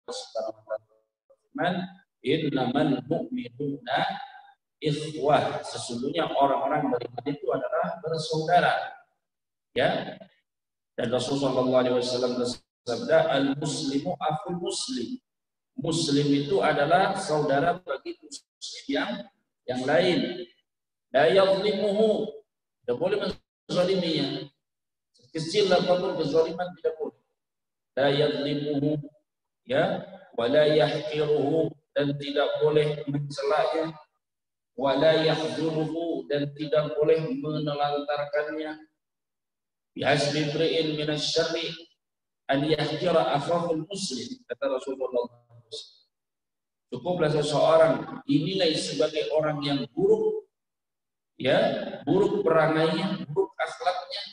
Subhanahu wa taala berfirman, "Innamal mu'minuna ikhwah." Sesungguhnya orang-orang beriman itu adalah bersaudara. Ya. Dan Rasulullah SAW bersabda, "Al-muslimu akhul muslim." Muslim itu adalah saudara bagi muslim yang lain. La yadhlimuhu, tidak boleh menzaliminya. Kecil apapun kezaliman tidak boleh. La yadhlimuhu, ya, wa la yahqiruhu, dan tidak boleh mencelanya, wa la yahzuruhu, dan tidak boleh menelantarkannya. Bihasbi imri'in minasyarri an yahqira akhahu muslim, kata Rasulullah. Cukuplah seseorang dinilai sebagai orang yang buruk, ya, buruk perangainya, buruk akhlaknya,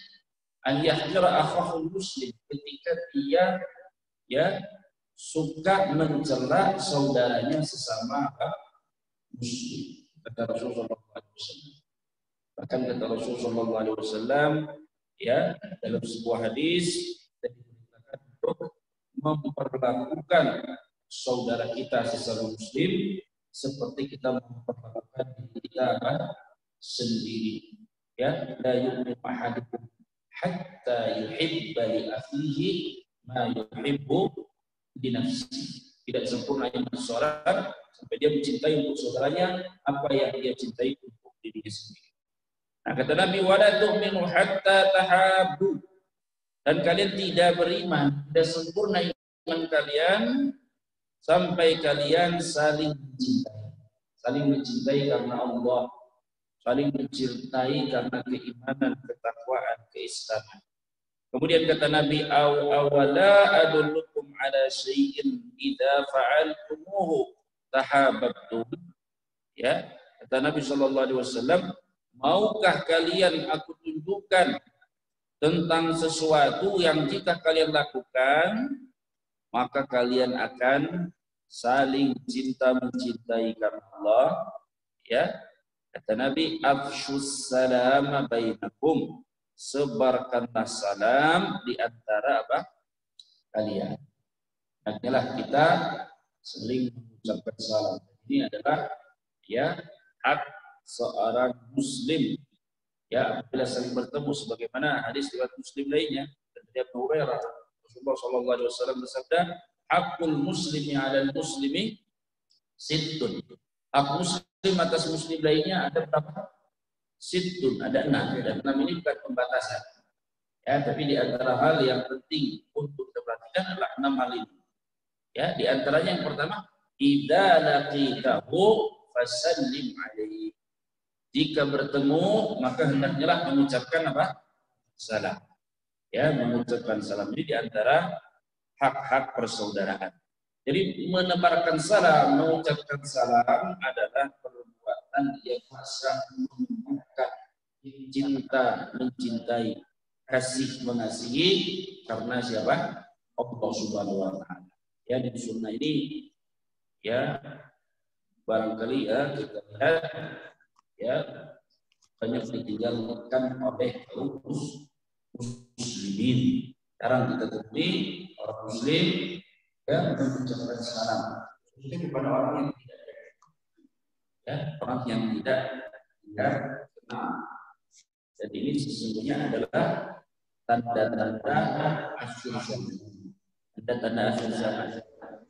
an yahqira akhahu muslim, ketika dia, ya, suka mencela saudaranya sesama muslim, kata Rasulullah SAW. Bahkan kata Rasulullah SAW, ya, dalam sebuah hadis diberitakan untuk memperlakukan saudara kita sesama muslim seperti kita memperlakukan diri kita sendiri. Ya, la yu'minu ahadukum hatta yuhibba li akhihi ma yuhibbu li nafsihi. Tidak sempurna iman seorang sampai dia mencintai untuk saudaranya apa yang dia cintai untuk dirinya sendiri. Nah, kata Nabi, wala tu'minu hatta tahabbu, dan kalian tidak beriman, tidak sempurna iman kalian sampai kalian saling mencintai karena Allah, saling mencintai karena keimanan, ketakwaan, keislaman. Kemudian kata Nabi, awala adullukum ala syai'in idza fa'altumuhu tahabbtum. Ya, kata Nabi sallallahu alaihi wasallam, maukah kalian aku tunjukkan tentang sesuatu yang jika kalian lakukan maka kalian akan saling cinta mencintai karena Allah. Ya, kata Nabi, afshus salama bainakum, sebarkanlah salam di antara kalian. Hendaklah kita saling mengucapkan salam. Ini adalah, ya, hak seorang muslim, ya, apabila saling bertemu, sebagaimana hadis riwayat Muslim lainnya dari Abu Hurairah. Rasulullah sallallahu alaihi wasallam bersabda, "Hakul muslimi 'alal muslimi sittun." Hak muslim atas muslim lainnya ada berapa? Sittun, ada 6. Dan 6 ini bukan pembatasan. Ya, tapi di antara hal yang penting untuk kita perhatikan adalah 6 hal ini. Ya, di antaranya yang pertama, idza laqitahu fasallim alaihi. Jika bertemu maka hendaknya mengucapkan salam. Ya, mengucapkan salam. Ini di antara hak-hak persaudaraan. Jadi menebarkan salam, mengucapkan salam adalah perbuatan yang bisa menumbuhkan cinta, mencintai, kasih, mengasihi karena siapa? Allah Subhanahu wa taala. Ya, di sunnah ini, ya, barangkali, ya, kita lihat, ya, banyak ditinggalkan oleh kaum muslimin. Jarang kita temui orang muslim, ya, mengucapkan salam kepada orang yang tidak, ya, orang yang tidak kenal. Dan ini sesungguhnya adalah tanda-tanda akhir zaman. Tanda-tanda akhir zaman.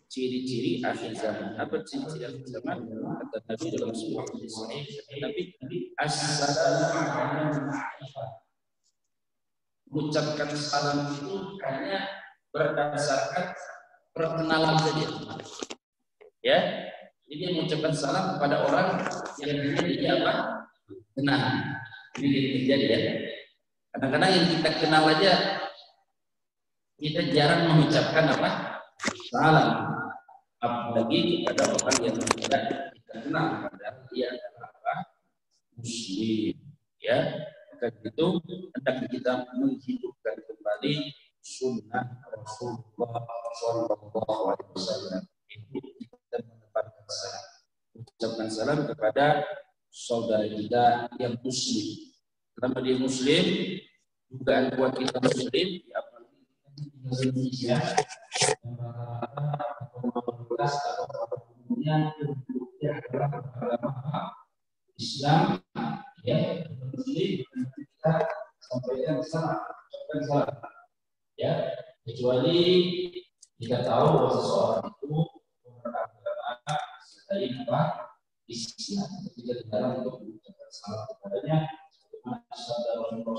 Ciri-ciri akhir zaman. Apa ciri-ciri akhir zaman? Kata Nabi dalam sebuah hadis sahih, Nabi, assalamualaikum. Mengucapkan salam itu hanya berdasarkan perkenalan saja. Ya, jadi mengucapkan salam kepada orang yang dia kenal. Ini terjadi, ya. Kadang-kadang yang kita kenal aja kita jarang mengucapkan salam. Apalagi kepada orang yang tidak kita kenal, padahal dia adalah muslim. Ya, maka itu hendak kita menghidupkan kembali sunnah Rasulullah Sallallahu Alaihi Wasallam. Itu kita menempatkan salam, ucapkan salam kepada saudara kita yang muslim. Karena dia muslim, dugaan kuat kita muslim, apalagi kita di Indonesia, mayoritas atau pada umumnya penduduknya adalah agama Islam, ya, Muslim, kita sampaikan salam, ya, kecuali kita tahu bahwa seseorang itu beragama selain apa Islam, kita dilarang untuk mengucapkan salam kepadanya. Sebagaimana sabda Rasulullah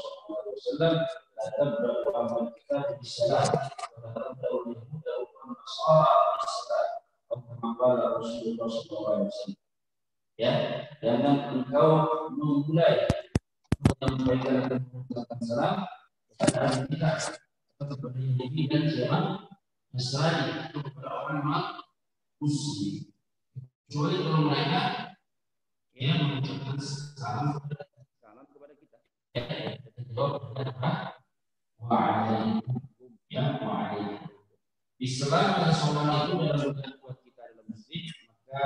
SAW, "Ada beberapa kita di salam, ada orang Yahudi, orang Nasara di salam." Maka Rasulullah SAW, ya, jangan engkau memulai menyampaikan dan mengucapkan salam kepada kita atau kepada Yahudi dan siapa Nasrani atau kepada orang Muslim, kecuali kalau mereka ya mengucapkan salam kepada kita. Ya, kita jawab apa? Waalaikumsalam, ya, waalaikumsalam. Di selama seseorang itu dalam buat kita dalam masjid, maka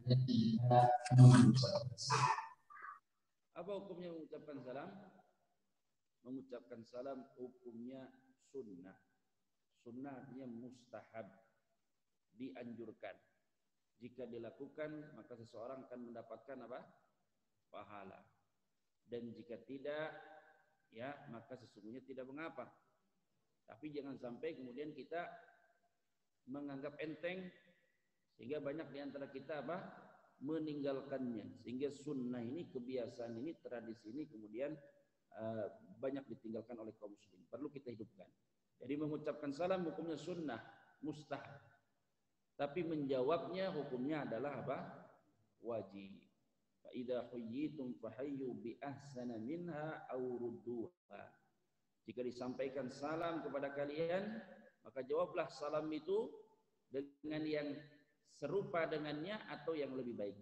kita mengucapkan salam. Apa hukumnya mengucapkan salam? Mengucapkan salam hukumnya sunnah. Sunnah artinya mustahab, dianjurkan. Jika dilakukan maka seseorang akan mendapatkan apa? Pahala. Dan jika tidak, ya maka sesungguhnya tidak mengapa. Tapi jangan sampai kemudian kita menganggap enteng sehingga banyak di antara kita apa? Meninggalkannya. Sehingga sunnah ini, kebiasaan ini, tradisi ini kemudian banyak ditinggalkan oleh kaum muslim. Perlu kita hidupkan. Jadi mengucapkan salam hukumnya sunnah, mustahab. Tapi menjawabnya hukumnya adalah apa? Wajib. Fa idza huyyitum fahayyu bi ahsana minha aw rudduha. Jika disampaikan salam kepada kalian, maka jawablah salam itu dengan yang serupa dengannya atau yang lebih baik.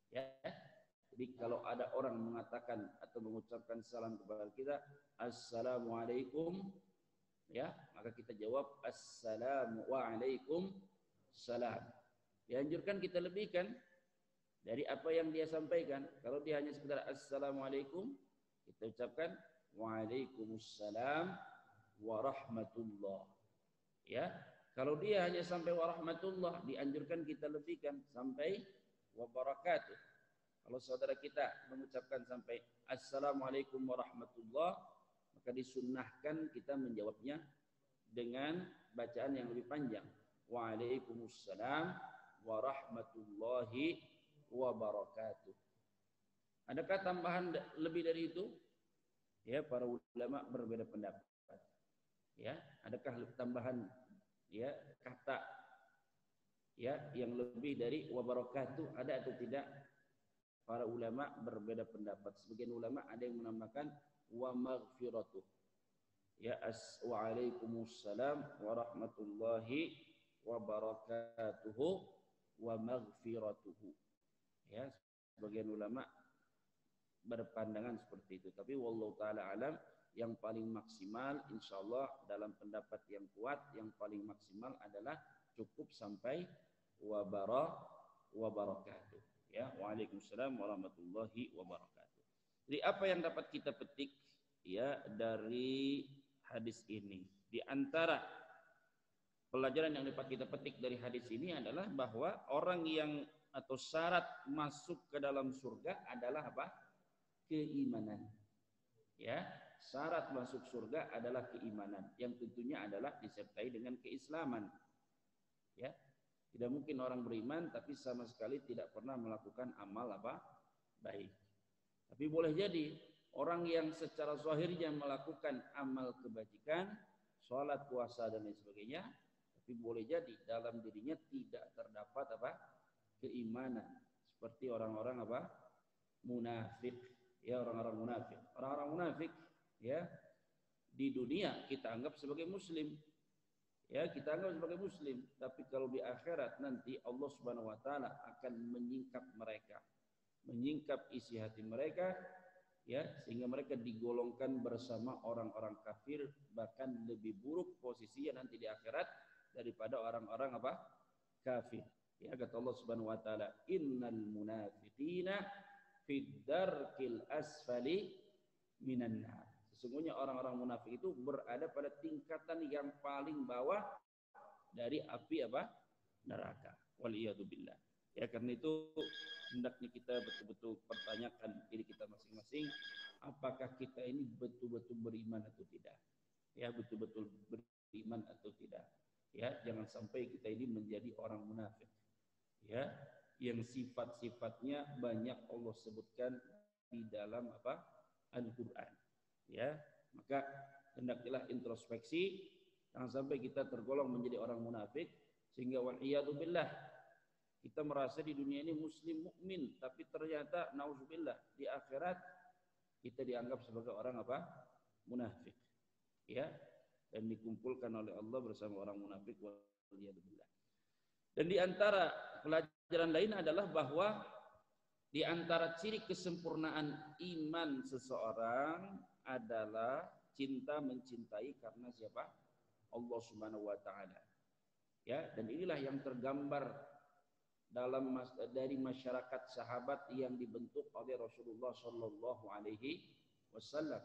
Ya. Jadi kalau ada orang mengatakan atau mengucapkan salam kepada kita, Assalamualaikum, ya, maka kita jawab Assalamualaikum salam. Dianjurkan kita lebihkan dari apa yang dia sampaikan. Kalau dia hanya sekedar Assalamualaikum, kita ucapkan Waalaikumsalam warahmatullah. Ya, kalau dia hanya sampai warahmatullah, dianjurkan kita lebihkan sampai wabarakatuh. Kalau saudara kita mengucapkan sampai Assalamualaikum warahmatullah, maka disunnahkan kita menjawabnya dengan bacaan yang lebih panjang. Waalaikumsalam warahmatullahi wabarakatuh. Adakah tambahan lebih dari itu? Ya, para ulama berbeda pendapat. Ya, adakah tambahan ya kata ya yang lebih dari wabarakatuh ada atau tidak? Para ulama berbeda pendapat. Sebagian ulama ada yang menambahkan wa maghfiratuh. Ya, waalaikumsalam warahmatullahi wabarakatuhu wa maghfiratuhu. Ya, sebagian ulama berpandangan seperti itu. Tapi wallahu taala alam, yang paling maksimal insyaallah dalam pendapat yang kuat, yang paling maksimal adalah cukup sampai wa barakatuh. Ya, waalaikumsalam warahmatullahi wabarakatuh. Jadi apa yang dapat kita petik ya dari hadis ini? Di antara pelajaran yang dapat kita petik dari hadis ini adalah bahwa orang yang atau syarat masuk ke dalam surga adalah apa? Keimanan. Ya, syarat masuk surga adalah keimanan yang tentunya adalah disertai dengan keislaman. Ya. Tidak mungkin orang beriman tapi sama sekali tidak pernah melakukan amal apa? Baik. Tapi boleh jadi orang yang secara zahirnya melakukan amal kebajikan, salat, puasa dan lain sebagainya, tapi boleh jadi dalam dirinya tidak terdapat apa? Keimanan. Seperti orang-orang apa? Munafik. Ya, orang-orang munafik. Orang-orang munafik ya di dunia kita anggap sebagai muslim. Ya, kita anggap sebagai muslim, tapi kalau di akhirat nanti Allah Subhanahu wa taala akan menyingkap mereka. Menyingkap isi hati mereka ya, sehingga mereka digolongkan bersama orang-orang kafir, bahkan lebih buruk posisinya nanti di akhirat daripada orang-orang apa? Kafir. Ya, kata Allah Subhanahu wa taala, "Innal munafiqina fid darkil asfali minan nar." Sesungguhnya orang-orang munafik itu berada pada tingkatan yang paling bawah dari api apa? Neraka. Waliyadzubillah. Ya, karena itu hendaknya kita betul-betul pertanyakan diri kita masing-masing, apakah kita ini betul-betul beriman atau tidak? Ya, betul-betul beriman atau tidak? Ya, jangan sampai kita ini menjadi orang munafik. Ya, yang sifat-sifatnya banyak Allah sebutkan di dalam apa? Al-Qur'an. Ya, maka hendaklah introspeksi, jangan sampai kita tergolong menjadi orang munafik sehingga waliyadzubillah kita merasa di dunia ini muslim mukmin, tapi ternyata nauzubillah di akhirat kita dianggap sebagai orang apa? Munafik. Ya, dan dikumpulkan oleh Allah bersama orang munafik waliyadzubillah. Dan di antara pelajaran lain adalah bahwa di antara ciri kesempurnaan iman seseorang adalah cinta mencintai karena siapa? Allah Subhanahu wa taala. Ya, dan inilah yang tergambar dari masyarakat sahabat yang dibentuk oleh Rasulullah Shallallahu Alaihi Wasallam.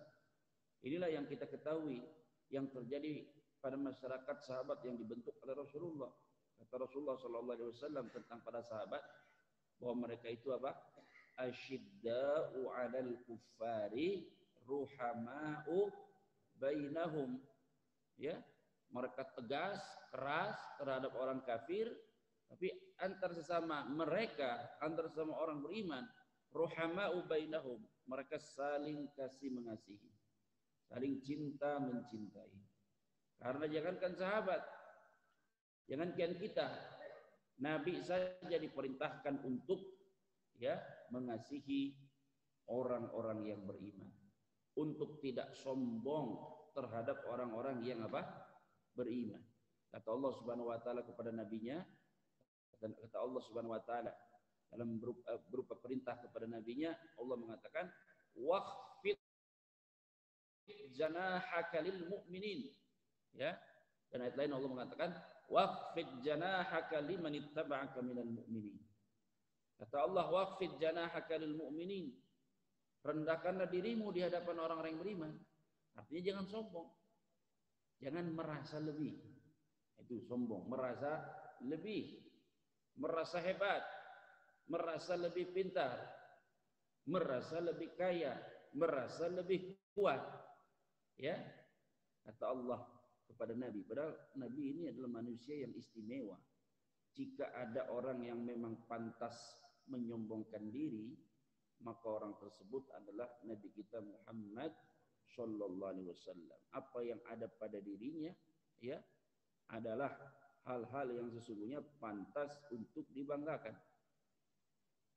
Inilah yang kita ketahui yang terjadi pada masyarakat sahabat yang dibentuk oleh Rasulullah. Kata Rasulullah Shallallahu Alaihi Wasallam tentang para sahabat bahwa mereka itu apa? Asyidda'u 'alal kuffari ruhama'u bainahum. Ya, mereka tegas, keras terhadap orang kafir. Tapi antar sesama mereka, antar sesama orang beriman, ruhama'u bainahum, mereka saling kasih mengasihi, saling cinta mencintai. Karena jangankan sahabat, jangankan kita, Nabi saja diperintahkan untuk ya mengasihi orang-orang yang beriman, untuk tidak sombong terhadap orang-orang yang apa? Beriman. Kata Allah Subhanahu wa taala kepada nabinya, dan kata Allah Subhanahu wa taala dalam berupa perintah kepada nabinya, Allah mengatakan waqfid janahaka lil mu'minin. Ya. Dan ayat lain Allah mengatakan waqfid janahaka liman ittaba'aka minal mu'minin. Kata Allah waqfid janahaka lil mu'minin. Rendahkanlah dirimu di hadapan orang-orang yang beriman. Artinya jangan sombong. Jangan merasa lebih. Itu sombong, merasa lebih. Merasa hebat, merasa lebih pintar, merasa lebih kaya, merasa lebih kuat. Ya, kata Allah kepada Nabi. Padahal Nabi ini adalah manusia yang istimewa. Jika ada orang yang memang pantas menyombongkan diri, maka orang tersebut adalah Nabi kita Muhammad Sallallahu Alaihi Wasallam. Apa yang ada pada dirinya, ya, adalah hal-hal yang sesungguhnya pantas untuk dibanggakan.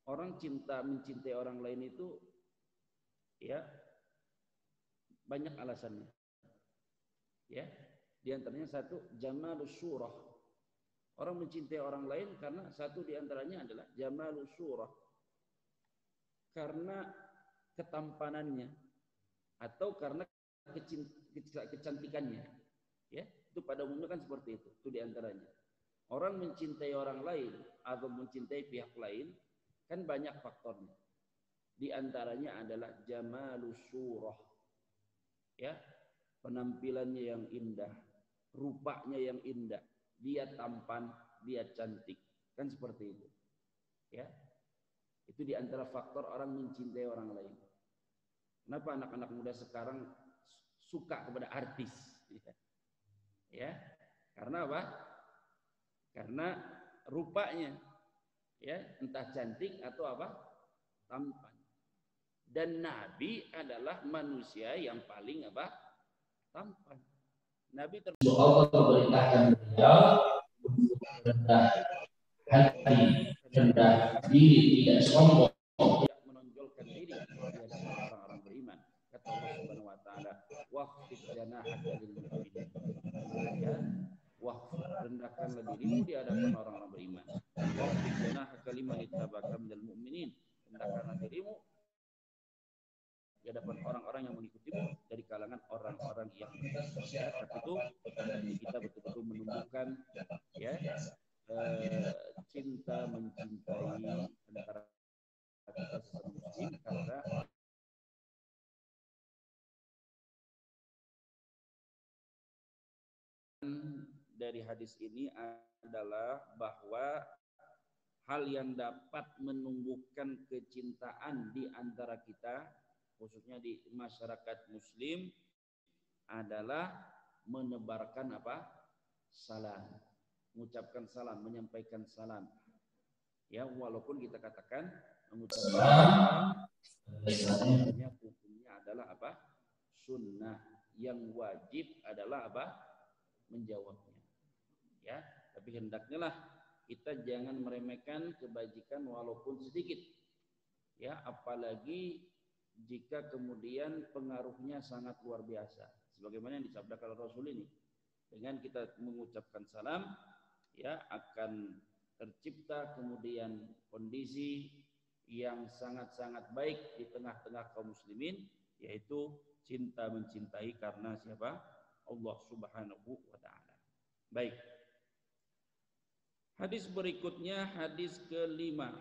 Orang mencintai orang lain itu ya banyak alasannya. Ya, di antaranya satu jamalus surah. Orang mencintai orang lain karena satu di antaranya adalah jamalus surah. Karena ketampanannya atau karena kecantikannya. Ya, itu pada umumnya kan seperti itu. Itu diantaranya. Orang mencintai orang lain atau mencintai pihak lain kan banyak faktornya. Di antaranya adalah jamalus surah. Ya, penampilannya yang indah, rupanya yang indah, dia tampan, dia cantik, kan seperti itu. Ya, itu di antara faktor orang mencintai orang lain. Kenapa anak-anak muda sekarang suka kepada artis? Ya, karena apa? Karena rupanya, ya, entah cantik atau apa, tampan. Dan Nabi adalah manusia yang paling apa? Tampan. Nabi Allah memerintahkan beliau untuk rendah hati, rendah diri, tidak sombong, tidak menonjolkan diri di hadapan orang-orang beriman. Kata Allah Subhanahu wa taala, waqfid janahaka lil mu'minin. Ya, rendahkanlah dirimu di hadapan orang-orang beriman. Waqfid janahaka liman ittaba'aka minal mu'minin. Rendahkanlah dirimu di hadapan orang-orang yang mengikutimu dari kalangan orang-orang yang beriman. Ya, tapi itu kita betul-betul menumbuhkan ya cinta mencintai antara kita sesama muslim karena dari dari hadis ini adalah bahwa hal yang dapat menumbuhkan kecintaan di antara kita, khususnya di masyarakat muslim, adalah menebarkan apa? Salam. Mengucapkan salam, menyampaikan salam. Ya, walaupun kita katakan mengucapkan salam hukumnya adalah apa? Sunnah. Yang wajib adalah apa? Menjawabnya. Ya, tapi hendaknya lah kita jangan meremehkan kebajikan walaupun sedikit. Ya, apalagi jika kemudian pengaruhnya sangat luar biasa. Sebagaimana yang disabdakan Rasul ini. Dengan kita mengucapkan salam, ya akan tercipta kemudian kondisi yang sangat-sangat baik di tengah-tengah kaum muslimin, yaitu cinta mencintai karena siapa? Allah Subhanahu wa taala. Baik. Hadis berikutnya hadis kelima.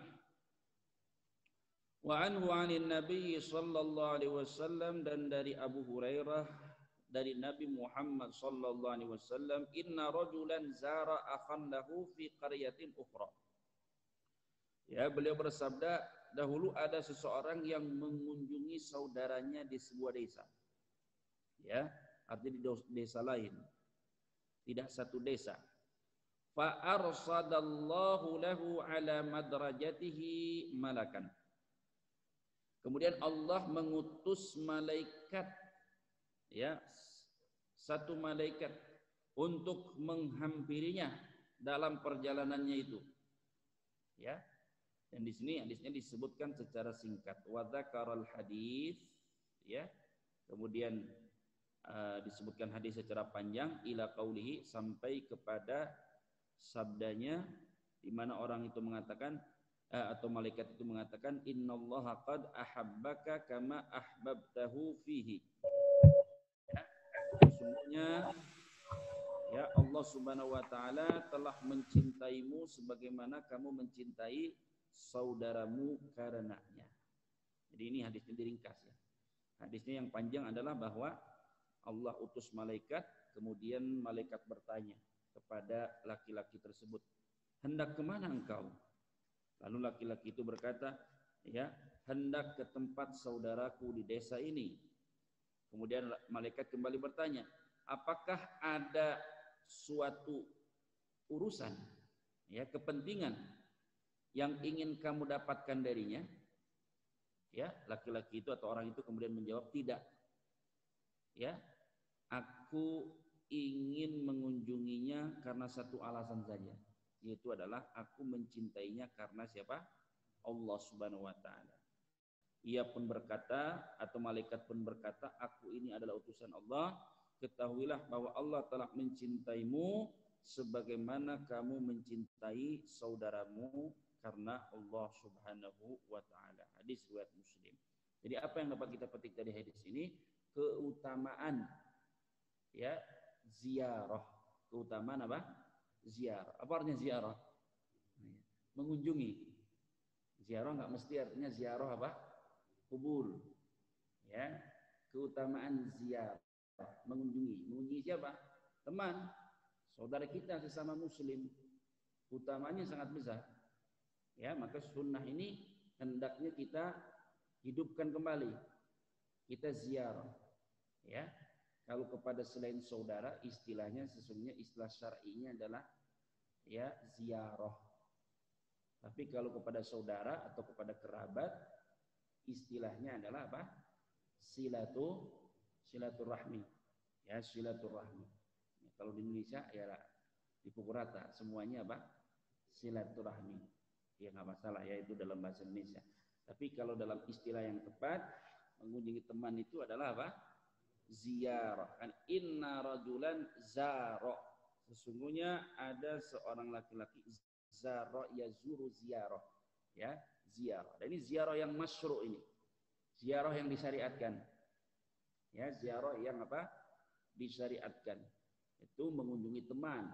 Wa anhu 'anin Nabi sallallahu alaihi wasallam, dan dari Abu Hurairah dari Nabi Muhammad sallallahu alaihi wasallam, inna rajulan zara akhan lahu fi qaryatin ukhra. Ya, beliau bersabda, dahulu ada seseorang yang mengunjungi saudaranya di sebuah desa. Ya, artinya di desa lain. Tidak satu desa. Fa arsadallahu lahu ala madrajatihi malakan. Kemudian Allah mengutus malaikat, ya, satu malaikat untuk menghampirinya dalam perjalanannya itu. Ya. Dan di sini hadisnya disebutkan secara singkat. Wa dzakaral hadis, ya. Kemudian disebutkan hadis secara panjang ila qaulihi, sampai kepada sabdanya di mana orang itu mengatakan atau malaikat itu mengatakan, innallaha qad ahabbaka kama ahbabtahu fihi. Ya, sesungguhnya ya Allah Subhanahu wa taala telah mencintaimu sebagaimana kamu mencintai saudaramu karenanya. Jadi ini hadisnya diringkas ya. Hadisnya yang panjang adalah bahwa Allah utus malaikat, kemudian malaikat bertanya kepada laki-laki tersebut, hendak kemana engkau? Lalu laki-laki itu berkata, ya, hendak ke tempat saudaraku di desa ini. Kemudian malaikat kembali bertanya, apakah ada suatu urusan, ya, kepentingan yang ingin kamu dapatkan darinya? Ya, laki-laki itu atau orang itu kemudian menjawab, tidak. Ya, aku ingin mengunjunginya karena satu alasan saja, yaitu adalah aku mencintainya karena siapa? Allah Subhanahu wa taala. Ia pun berkata, atau malaikat pun berkata, aku ini adalah utusan Allah, ketahuilah bahwa Allah telah mencintaimu sebagaimana kamu mencintai saudaramu karena Allah Subhanahu wa taala. Hadis riwayat Muslim. Jadi apa yang dapat kita petik dari hadis ini? Keutamaan, ya, ziarah. Keutamaan apa? Ziarah. Apa artinya ziarah? Mengunjungi. Ziarah enggak mesti artinya ziarah apa? Kubur. Ya. Keutamaan ziarah, mengunjungi. Mengunjungi siapa? Teman, saudara kita sesama muslim. Utamanya sangat besar. Ya, maka sunnah ini hendaknya kita hidupkan kembali. Kita ziarah. Ya. Kalau kepada selain saudara, istilahnya sesungguhnya istilah syar'inya adalah ya ziarah. Tapi kalau kepada saudara atau kepada kerabat, istilahnya adalah apa? Silaturahmi. Ya, silaturahmi. Ya, kalau di Indonesia ya dipukul rata, semuanya apa? Silaturahmi. Ya nggak masalah ya, itu dalam bahasa Indonesia. Tapi kalau dalam istilah yang tepat, mengunjungi teman itu adalah apa? Ziarah. Kan inna rajulan zara. Sesungguhnya ada seorang laki-laki zara yazuru ziarah. Ya, ziarah. Dan ini ziarah yang masyru' ini. Ziarah yang disyariatkan. Ya, ziarah yang apa? Disyariatkan. Itu mengunjungi teman.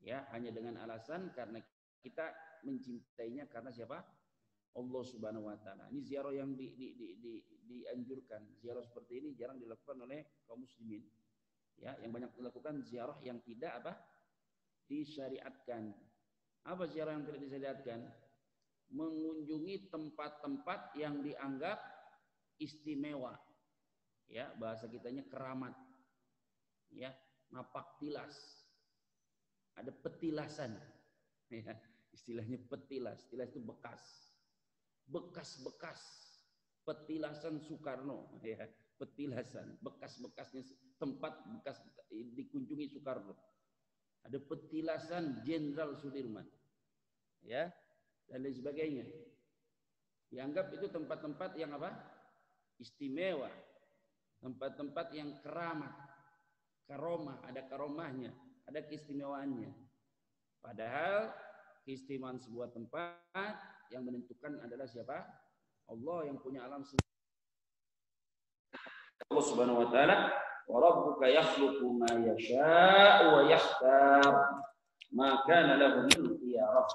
Ya, hanya dengan alasan karena kita mencintainya karena siapa? Allah Subhanahu wa taala. Ini ziarah yang dianjurkan. Ziarah seperti ini jarang dilakukan oleh kaum muslimin. Ya, yang banyak dilakukan ziarah yang tidak apa? disyariatkan. Apa ziarah yang tidak disyariatkan? Mengunjungi tempat-tempat yang dianggap istimewa. Ya, bahasa kitanya keramat. Ya, napak tilas. Ada petilasan. Ya, istilahnya petilas. Tilas itu bekas. Bekas-bekas petilasan Soekarno, ya, petilasan, bekas-bekasnya tempat bekas dikunjungi Soekarno. Ada petilasan Jenderal Sudirman, ya, dan lain sebagainya. Dianggap itu tempat-tempat yang apa? Istimewa, tempat-tempat yang keramat, karomah, ada karomahnya, ada keistimewaannya. Padahal keistimewaan sebuah tempat yang menentukan adalah siapa? Allah yang punya alam semesta. Allah Subhanahu wa taala, wa rabbuka yakhluqu ma yasha'u wa yakhtar, ma kana lahu min khiyarah.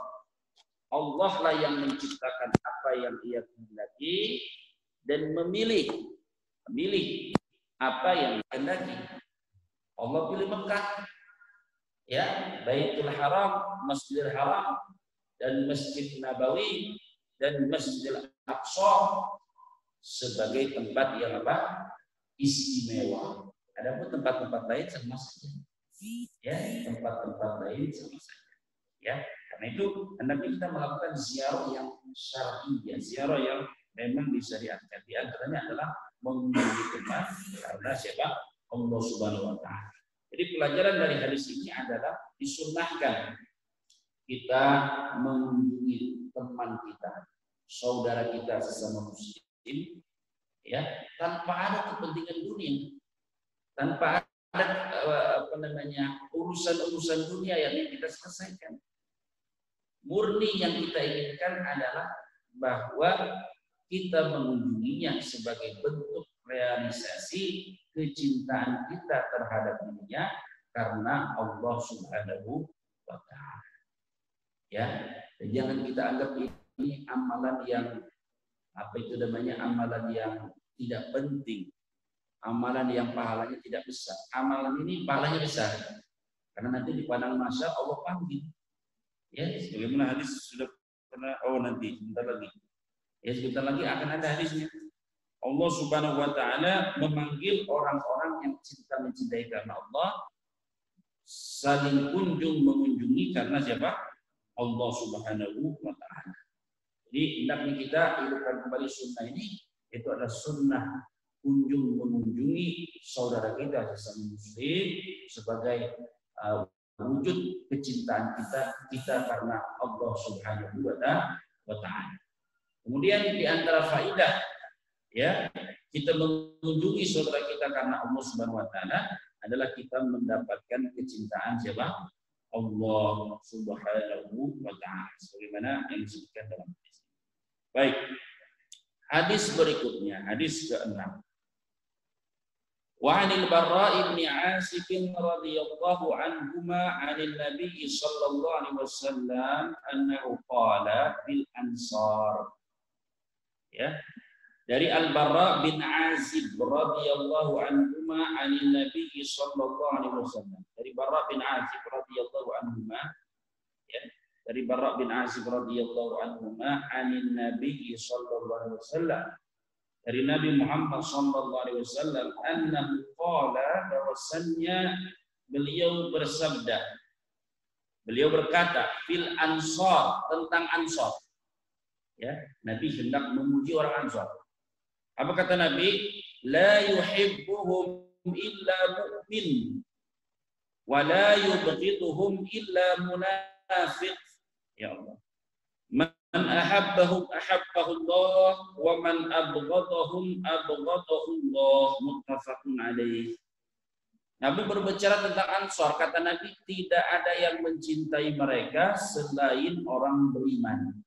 Allah lah yang menciptakan apa yang Ia kehendaki dan memilih apa yang dikehendaki. Allah pilih Mekah, ya, Baitul Haram, Masjidil Haram, dan Masjid Nabawi dan Masjidil Aqsa sebagai tempat yang apa? Istimewa. Adapun tempat-tempat lain sama saja. Ya, tempat-tempat lain sama saja. Ya, karena itu hendaknya kita melakukan ziarah yang syar'iyyah, ziarah yang memang disyariatkan. Di antaranya adalah mengunjungi tempat karena siapa? Allah Subhanahu wa taala. Jadi pelajaran dari hadis ini adalah disunnahkan kita mengunjungi teman kita, saudara kita sesama muslim, ya, tanpa ada kepentingan dunia, tanpa ada urusan-urusan dunia yang kita selesaikan. Murni yang kita inginkan adalah bahwa kita mengunjunginya sebagai bentuk realisasi kecintaan kita terhadap dirinya karena Allah Subhanahu wa taala. Ya, jangan kita anggap ini amalan yang amalan yang tidak penting, amalan yang pahalanya tidak besar. Amalan ini pahalanya besar karena nanti di padang mahsyar Allah panggil. Ya, sebagaimana hadis sudah pernah. Nanti sebentar lagi. Ya, sebentar lagi akan ada hadisnya. Allah Subhanahu wa taala memanggil orang-orang yang mencintai karena Allah, saling kunjung mengunjungi karena siapa? Allah Subhanahu wa taala. Jadi hendaknya kita hidupkan kembali sunnah ini, itu adalah sunnah kunjung mengunjungi saudara kita sesama muslim sebagai wujud kecintaan kita karena Allah Subhanahu wa taala. Kemudian di antara faidah, ya, kita mengunjungi saudara kita karena Allah Subhanahu wa taala adalah kita mendapatkan kecintaan siapa? Allah Subhanahu wa taala sebagaimana yang disebutkan dalam hadis. Baik. Hadis berikutnya, hadis ke-6. Wa 'anil Barra' bin 'Azib radhiyallahu anhuma 'anil Nabi sallallahu alaihi wasallam annahu qala bil ansar. Ya. Dari Al-Barra' bin 'Azib radhiyallahu anhuma 'anil Nabi sallallahu alaihi wasallam. Dari Barra' bin 'Azib radhiyallahu anhuma, ya. Dari Barra' bin 'Azib radhiyallahu anhuma 'anil Nabi sallallahu alaihi wasallam. Dari Nabi Muhammad sallallahu alaihi wasallam annahu qala, bahwasannya beliau bersabda, beliau berkata fil ansar, tentang ansar. Ya, Nabi hendak memuji orang ansar. Apa kata Nabi? La yuhibbuhum illa mu'min wa la yubghiduhum illa munafiq. Ya Allah. Man ahabbahum ahabbahu Allah wa man abghadahum abghadahu Allah. Muttafaqun alaih. Nabi berbicara tentang Ansar, kata Nabi tidak ada yang mencintai mereka selain orang beriman.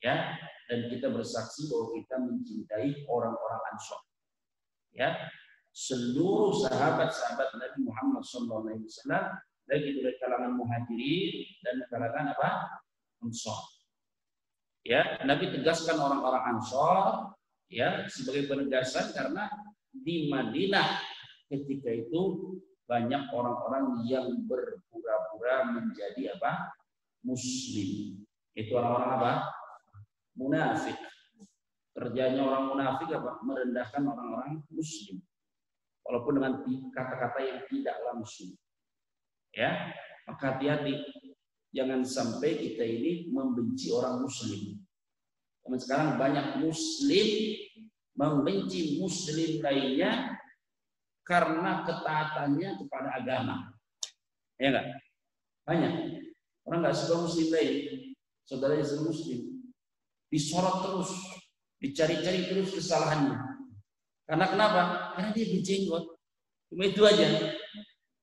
Ya, dan kita bersaksi bahwa kita mencintai orang-orang Ansar. Ya, seluruh sahabat-sahabat Nabi Muhammad SAW, baik itu dari kalangan Muhajirin dan kalangan apa? Ansar. Ya, Nabi tegaskan orang-orang Ansar, ya, sebagai penegasan karena di Madinah ketika itu banyak orang-orang yang berpura-pura menjadi apa? Muslim. Itu orang-orang apa? Munafik. Kerjanya orang munafik apa? Merendahkan orang-orang muslim. Walaupun dengan kata-kata yang tidak langsung. Ya, maka hati-hati. Jangan sampai kita ini membenci orang muslim. Karena sekarang banyak muslim membenci muslim lainnya karena ketaatannya kepada agama. Ya enggak? Banyak. Orang enggak suka muslim lain. Saudaranya muslim. Disorot terus. Dicari-cari terus kesalahannya. Karena kenapa? Karena dia berjenggot. Cuma itu aja.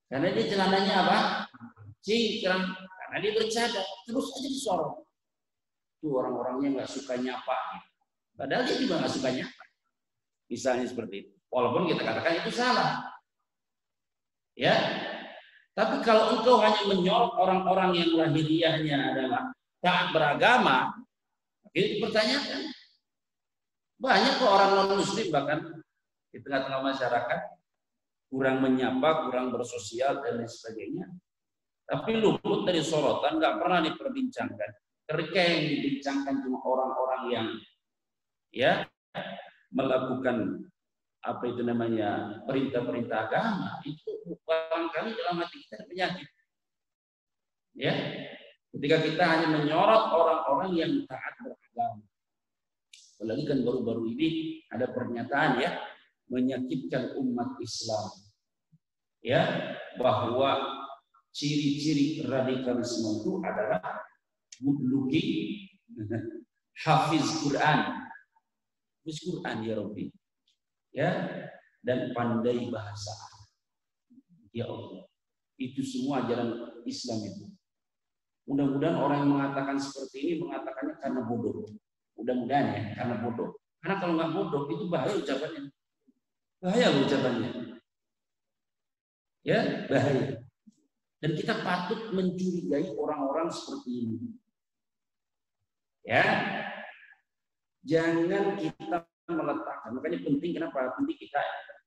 Karena dia celananya apa? Cingkrang. Karena dia bercadar. Terus aja disorot. Itu orang-orangnya nggak suka nyapa. Padahal dia juga nggak suka nyapa. Misalnya seperti itu. Walaupun kita katakan itu salah. Ya. Tapi kalau engkau hanya menyorot orang-orang yang lahiriahnya adalah taat beragama, itu dipertanyakan. Banyak kok orang non-muslim bahkan di tengah-tengah masyarakat kurang menyapa, kurang bersosial dan lain sebagainya. Tapi luput dari sorotan, nggak pernah diperbincangkan. Ketika yang dibincangkan cuma orang-orang yang ya melakukan apa itu namanya perintah-perintah agama, itu barangkali dalam hati kita ada penyakit. Ya, ketika kita hanya menyorot orang-orang yang taat beragama. Apalagi kan baru-baru ini ada pernyataan ya menyakitkan umat Islam. Ya, bahwa ciri-ciri radikalisme itu adalah good looking, hafiz Quran. Hafiz Quran ya Rabbi. Ya, dan pandai bahasa. Ya Allah. Itu semua ajaran Islam itu. Mudah-mudahan orang yang mengatakan seperti ini mengatakannya karena bodoh. Mudah-mudahan ya, karena bodoh. Karena kalau nggak bodoh itu bahaya ucapannya. Bahaya ucapannya. Ya, bahaya. Dan kita patut mencurigai orang-orang seperti ini. Ya. Jangan kita meletakkan. Makanya penting kenapa? Penting kita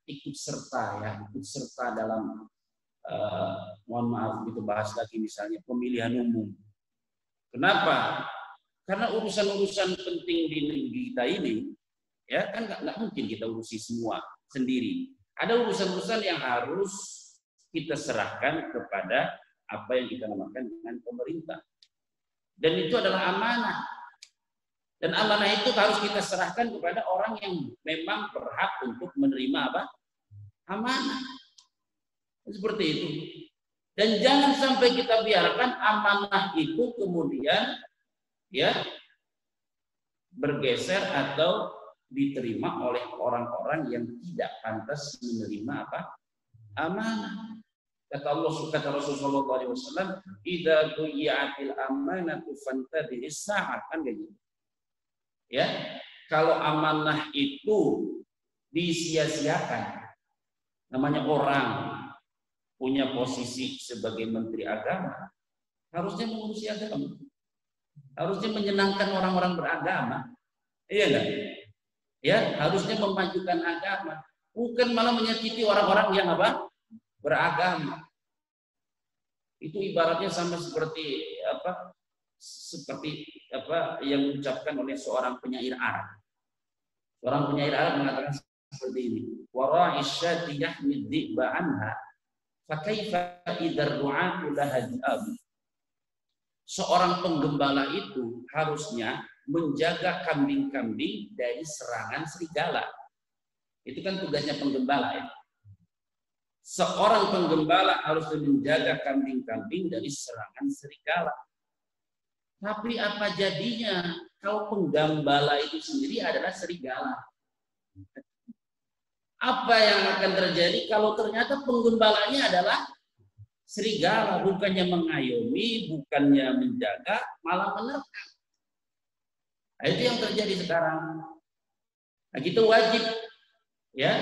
ikut serta ya, ikut serta dalam mohon maaf itu bahas lagi misalnya pemilihan umum. Kenapa? Karena urusan-urusan penting di negeri kita ini, ya kan nggak mungkin kita urusi semua sendiri. Ada urusan-urusan yang harus kita serahkan kepada apa yang kita namakan dengan pemerintah. Dan itu adalah amanah. Dan amanah itu harus kita serahkan kepada orang yang memang berhak untuk menerima apa? Amanah. Seperti itu. Dan jangan sampai kita biarkan amanah itu kemudian ya bergeser atau diterima oleh orang-orang yang tidak pantas menerima apa? Amanah. Kata Allah, kata Rasulullah SAW, "Idza du'iatil amanatu fantadhis sa'ah." Kan gitu. Ya, kalau amanah itu disia-siakan, namanya orang punya posisi sebagai menteri agama, harusnya mengurusi agama. Harusnya menyenangkan orang-orang beragama. Iya enggak? Ya, harusnya memajukan agama, bukan malah menyakiti orang-orang yang apa? Beragama. Itu ibaratnya sama seperti apa? Seperti apa yang diucapkan oleh seorang penyair Arab. Seorang penyair Arab mengatakan seperti ini. Wara'isyati yahmid dhi'ba anha fa kaifa idzar ru'atu lahajab. Seorang penggembala itu harusnya menjaga kambing-kambing dari serangan serigala. Itu kan tugasnya penggembala ya. Seorang penggembala harus menjaga kambing-kambing dari serangan serigala. Tapi apa jadinya kalau penggembala itu sendiri adalah serigala? Apa yang akan terjadi kalau ternyata penggembalanya adalah serigala, bukannya mengayomi, bukannya menjaga, malah menerkam. Nah, itu yang terjadi sekarang. Nah, kita wajib ya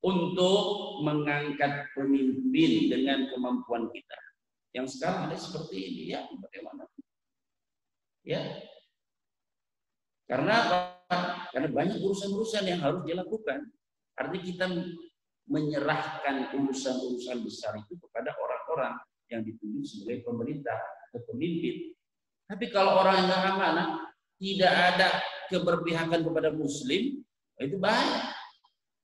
untuk mengangkat pemimpin dengan kemampuan kita. Yang sekarang ada seperti ini ya, bagaimana? Ya. Karena apa? Karena banyak urusan-urusan yang harus dilakukan. Artinya kita menyerahkan urusan-urusan besar itu kepada orang-orang yang ditunjuk sebagai pemerintah atau pemimpin. Tapi kalau orang yang nggak amanah, tidak ada keberpihakan kepada Muslim, itu bahaya.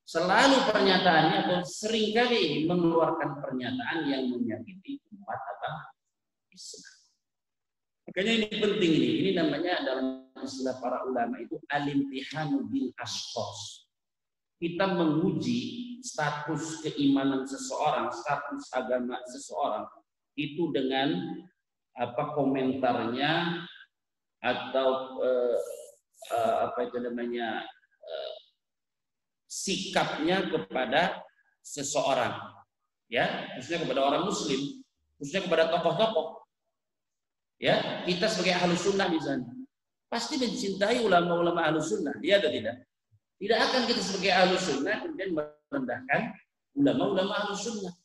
Selalu pernyataannya atau seringkali mengeluarkan pernyataan yang menyakiti umat atau Islam. Makanya ini penting ini. Ini namanya dalam istilah para ulama itu al-imtihanu bil ashkhas. Kita menguji status keimanan seseorang, status agama seseorang itu dengan komentarnya atau sikapnya kepada seseorang, ya, khususnya kepada orang Muslim, khususnya kepada tokoh-tokoh. Ya, kita sebagai ahlus sunnah misalnya, pasti mencintai ulama-ulama ahlus sunnah, iya atau tidak? Tidak akan kita sebagai ahlus sunnah kemudian merendahkan ulama-ulama ahlus sunnah.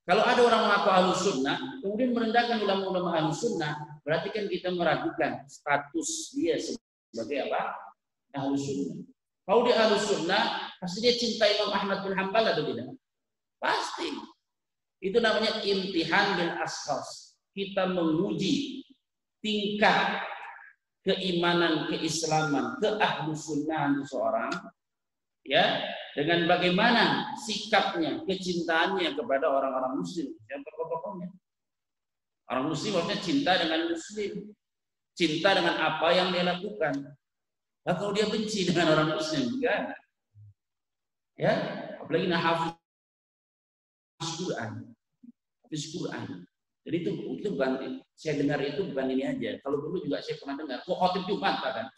Kalau ada orang mengaku ahlus sunnah, kemudian merendahkan ulama-ulama ahlus sunnah, berarti kan kita meragukan status dia sebagai apa? Ahlus sunnah. Kalau dia ahlus sunnah, pasti dia cinta Imam Ahmad bin Hanbal atau tidak? Pasti. Itu namanya imtihan bil ashkhas. Kita menguji tingkat keimanan, keislaman, keahlussunnahan seseorang, ya, dengan bagaimana sikapnya, kecintaannya kepada orang-orang Muslim, yang tokoh-tokohnya. Orang Muslim harusnya cinta dengan Muslim, cinta dengan apa yang dia lakukan. Nah, kalau dia benci dengan orang Muslim, juga, ya, apalagi hafiz Quran, hafiz Quran. Jadi itu bukan, saya dengar itu bukan ini aja. Kalau dulu juga saya pernah dengar. Kok khotib Jumat kan?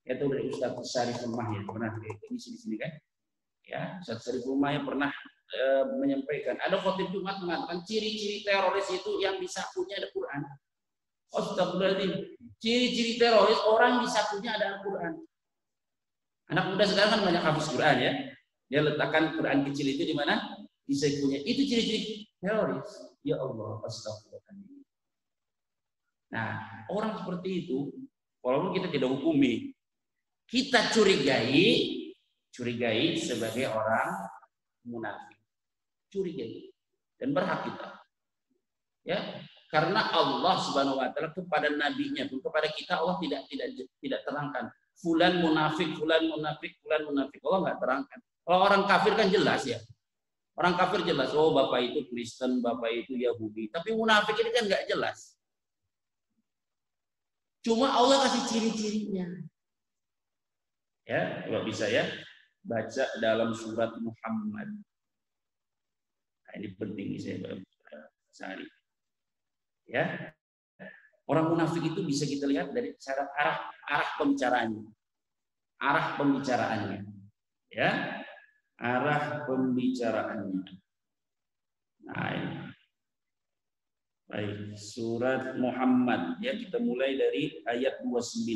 Itu dari Ustaz Syarif Rumah ya, pernah di sini kan? Ya, Ustaz Syarif Rumah yang pernah menyampaikan. Ada khotib Jumat mengatakan ciri-ciri teroris itu yang di sakunya ada Quran. Astagfirullahaladzim. Ciri-ciri teroris orang di sakunya ada Al-Quran. Anak muda sekarang kan banyak hafiz Quran ya. Dia letakkan Quran kecil itu di mana? Di sakunya. Itu ciri-ciri teroris. Ya Allah, astagfirullahaladzim. Nah, orang seperti itu, walaupun kita tidak hukumi, kita curigai sebagai orang munafik. Curigai. Dan berhak kita. Ya, karena Allah Subhanahu wa taala kepada nabinya, kepada kita Allah tidak terangkan. Fulan munafik, fulan munafik, fulan munafik. Allah nggak terangkan. Kalau orang kafir kan jelas ya. Orang kafir jelas, oh bapak itu Kristen, bapak itu Yahudi. Tapi munafik ini kan nggak jelas. Cuma Allah kasih ciri-cirinya. Ya, kalau bisa ya, baca dalam surat Muhammad. Nah, ini penting saya sehari. Ya, orang munafik itu bisa kita lihat dari cara arah pembicaraannya. Arah pembicaraannya. Ya. Arah pembicaraannya. Nah, ini. Baik, surat Muhammad ya, kita mulai dari ayat 29.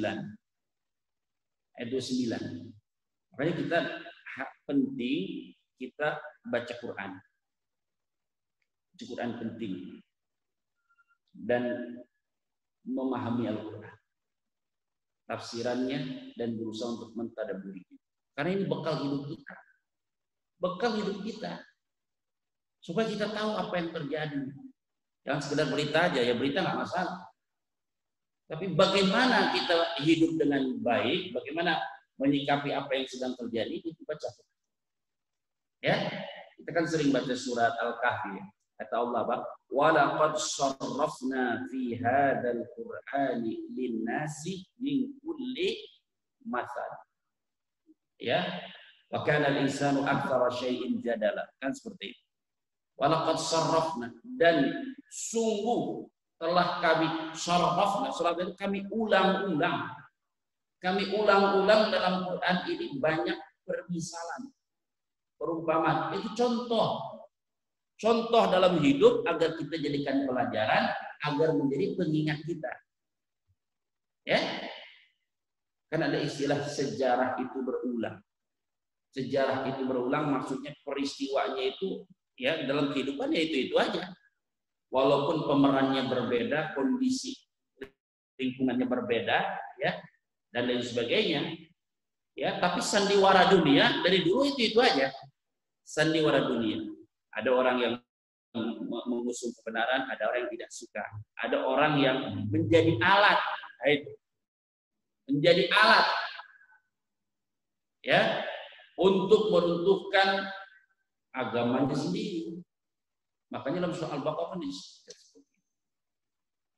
Ayat 29. Makanya kita penting kita baca Quran. Baca Quran penting. Dan memahami Al-Quran. Tafsirannya dan berusaha untuk mentadabburinya. Karena ini bekal hidup kita. Bekal hidup kita supaya kita tahu apa yang terjadi. Jangan sekedar berita aja, ya berita nggak masalah. Tapi bagaimana kita hidup dengan baik, bagaimana menyikapi apa yang sedang terjadi, itu baca. Ya, kita kan sering baca surat Al-Kahfi. Kata Allah, "Wa laqad sarrafna fi hadzal Qur'ani lin-nasi min kulli mathal." Ya. Wa kana al-insanu aktsara syai'in jadala. Kan seperti itu. Walaqad sarrafna, dan sungguh telah kami sarrafna, itu kami ulang-ulang. Kami ulang-ulang dalam Quran ini banyak permisalan, perumpamaan. Itu contoh. Contoh dalam hidup agar kita jadikan pelajaran, agar menjadi pengingat kita. Ya. Kan ada istilah sejarah itu berulang. Sejarah itu berulang maksudnya peristiwanya itu ya dalam kehidupannya itu aja. Walaupun pemerannya berbeda, kondisi lingkungannya berbeda, ya dan lain sebagainya, ya tapi sandiwara dunia dari dulu itu aja. sandiwara dunia. Ada orang yang mengusung kebenaran, ada orang yang tidak suka. Ada orang yang menjadi alat, menjadi alat ya untuk meruntuhkan agamanya sendiri. Makanya dalam surah Al-Baqarah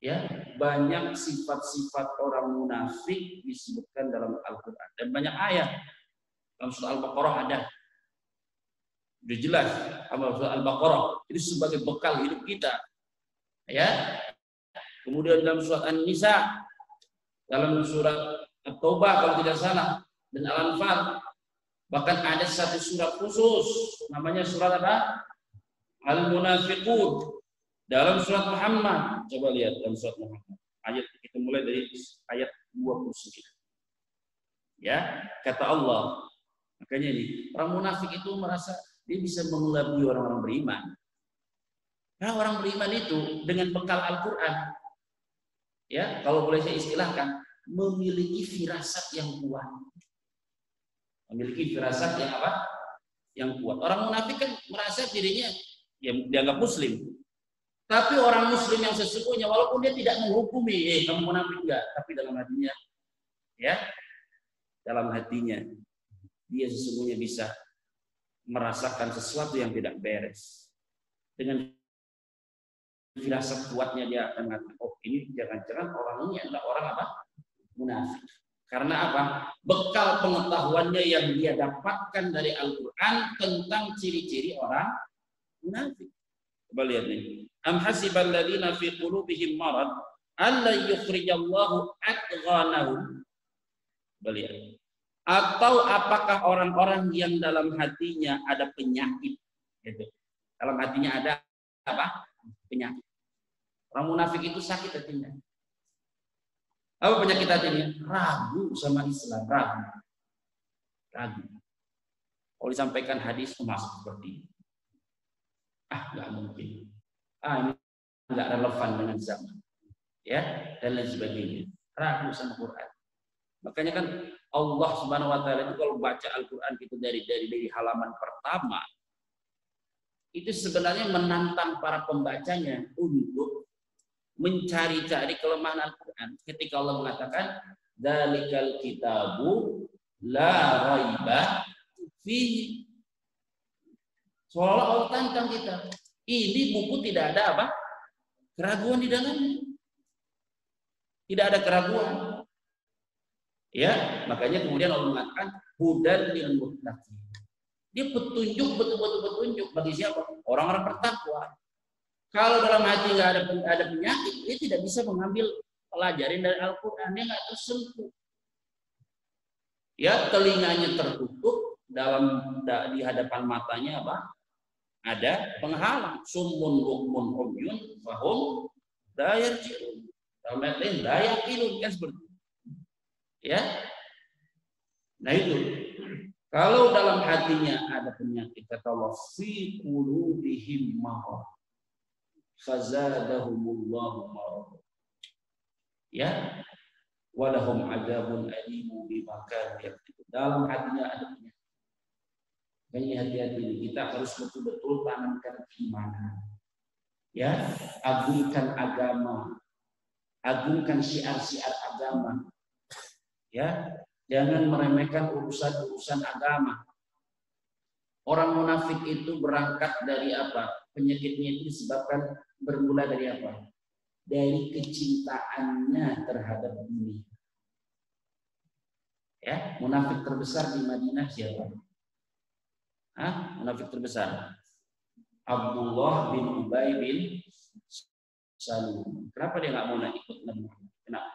ya banyak sifat-sifat orang munafik disebutkan dalam Al-Quran dan banyak ayat dalam surah Al-Baqarah ada. Sudah jelas surah Al-Baqarah itu sebagai bekal hidup kita. Ya. Kemudian dalam surat An-Nisa, dalam surat At-Taubah kalau tidak salah, dan Al-Anfal, bahkan ada satu surat khusus namanya surat apa? Al-Munafiqun. Dalam surat Muhammad, coba lihat dalam surat Muhammad. Ayat kita mulai dari ayat 29. Ya, kata Allah. Makanya ini, orang munafik itu merasa dia bisa mengelabui orang-orang beriman. Nah, orang beriman itu dengan bekal Al-Quran, ya, kalau boleh saya istilahkan, memiliki firasat yang kuat. Memiliki firasat yang apa? Yang kuat. Orang munafik kan merasa dirinya yang dianggap muslim. Tapi orang muslim yang sesungguhnya, walaupun dia tidak menghukumi, kamu munafik enggak, tapi dalam hatinya, ya, dalam hatinya, dia sesungguhnya bisa merasakan sesuatu yang tidak beres. Dengan firasat kuatnya dia akan mengatakan, oh ini jangan-jangan orang ini adalah orang apa? Munafik. Karena apa? Bekal pengetahuannya yang dia dapatkan dari Al-Quran tentang ciri-ciri orang munafik. Coba lihat nih. Am hasibal ladzina fi qulubihim marad alla yukhrijallahu adghanahum. Lihat. Atau apakah orang-orang yang dalam hatinya ada penyakit? Gitu. Dalam hatinya ada apa? Penyakit. Orang munafik itu sakit hatinya. Apa penyakit hatinya? Ragu sama Islam, ragu. Kalau disampaikan hadis masuk seperti ini. Nggak mungkin. Ini nggak relevan dengan zaman. Ya, dan lain sebagainya. Ragu sama Quran. Makanya kan Allah Subhanahu wa taala itu kalau baca Al-Qur'an itu dari halaman pertama itu sebenarnya menantang para pembacanya untuk mencari-cari kelemahan Al-Qur'an. Ketika Allah mengatakan dzalikal kitabu la raiba fihi. Seolah Allah tantang kita. Ini buku tidak ada apa? Keraguan di dalamnya. Tidak ada keraguan. Ya, makanya kemudian Allah mengatakan hudan lil muttaqin. Dia petunjuk, betul-betul petunjuk bagi siapa? Orang-orang bertakwa. Kalau dalam hati nggak ada penyakit, dia tidak bisa mengambil pelajaran dari Al-Quran. Dia nggak tersentuh. Ya, telinganya tertutup, di hadapan matanya apa? Ada penghalang. Summun bukmun umyun fahum la yarji'un. Dalam ayat lain la yaqilun, kan seperti itu. Ya. Nah itu. Kalau dalam hatinya ada penyakit, kata Allah, fi qulubihim marad fazadahumullahu marad. Ya. Walahum adzabun alimu bima kanu yaktubun. Dalam hatinya ada penyakit. Makanya hati-hati, kita harus betul-betul tanamkan keimanan. Ya, agungkan agama. Agungkan syiar-syiar agama. Ya, jangan meremehkan urusan-urusan agama. Orang munafik itu berangkat dari apa? Penyakitnya itu disebabkan bermula dari apa? Dari kecintaannya terhadap dunia. Ya, munafik terbesar di Madinah siapa? Munafik terbesar Abdullah bin Ubay bin Salul. Kenapa dia nggak mau ikut Nabi Muhammad? Kenapa?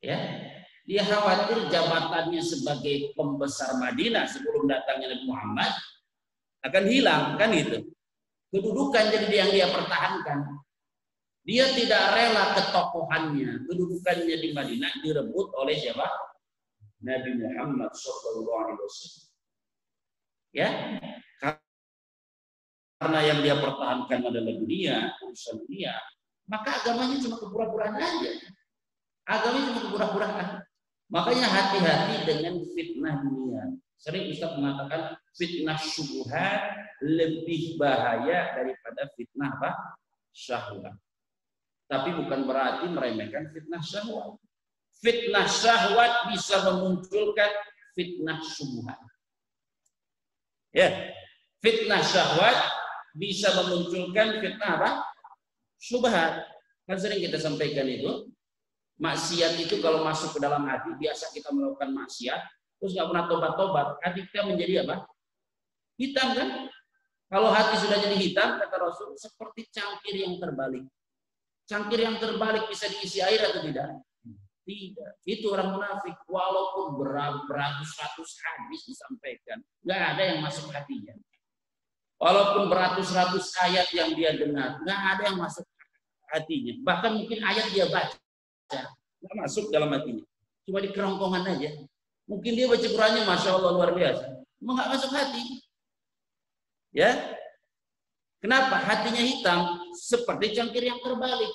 Ya, dia khawatir jabatannya sebagai pembesar Madinah sebelum datangnya Nabi Muhammad akan hilang, kan gitu. Kedudukan jadi yang dia pertahankan. Dia tidak rela ketokohannya, kedudukannya di Madinah direbut oleh siapa? Nabi Muhammad SAW. Ya, karena yang dia pertahankan adalah dunia, urusan dunia, maka agamanya cuma kepura-puraan aja. Agamanya cuma kepura-puraan. Makanya hati-hati dengan fitnah dunia. Sering Ustaz mengatakan fitnah syubhat lebih bahaya daripada fitnah apa? Syahwat. Tapi bukan berarti meremehkan fitnah syahwat. Fitnah syahwat bisa memunculkan fitnah syubhat. Ya, fitnah syahwat bisa memunculkan fitnah apa? Syubhat. Kan sering kita sampaikan itu, maksiat itu kalau masuk ke dalam hati, biasa kita melakukan maksiat, terus nggak pernah tobat-tobat, hati kita menjadi apa? Hitam kan? Kalau hati sudah jadi hitam, kata Rasul, seperti cangkir yang terbalik. Cangkir yang terbalik bisa diisi air atau tidak? Tidak. Itu orang munafik. Walaupun beratus-ratus hadis disampaikan, nggak ada yang masuk hatinya. Walaupun beratus-ratus ayat yang dia dengar, nggak ada yang masuk hatinya. Bahkan mungkin ayat dia baca, nggak masuk dalam hatinya. Cuma di kerongkongan aja. Mungkin dia baca Qurannya, Masya Allah, luar biasa. Cuma nggak masuk hati. Ya, kenapa? Hatinya hitam seperti cangkir yang terbalik.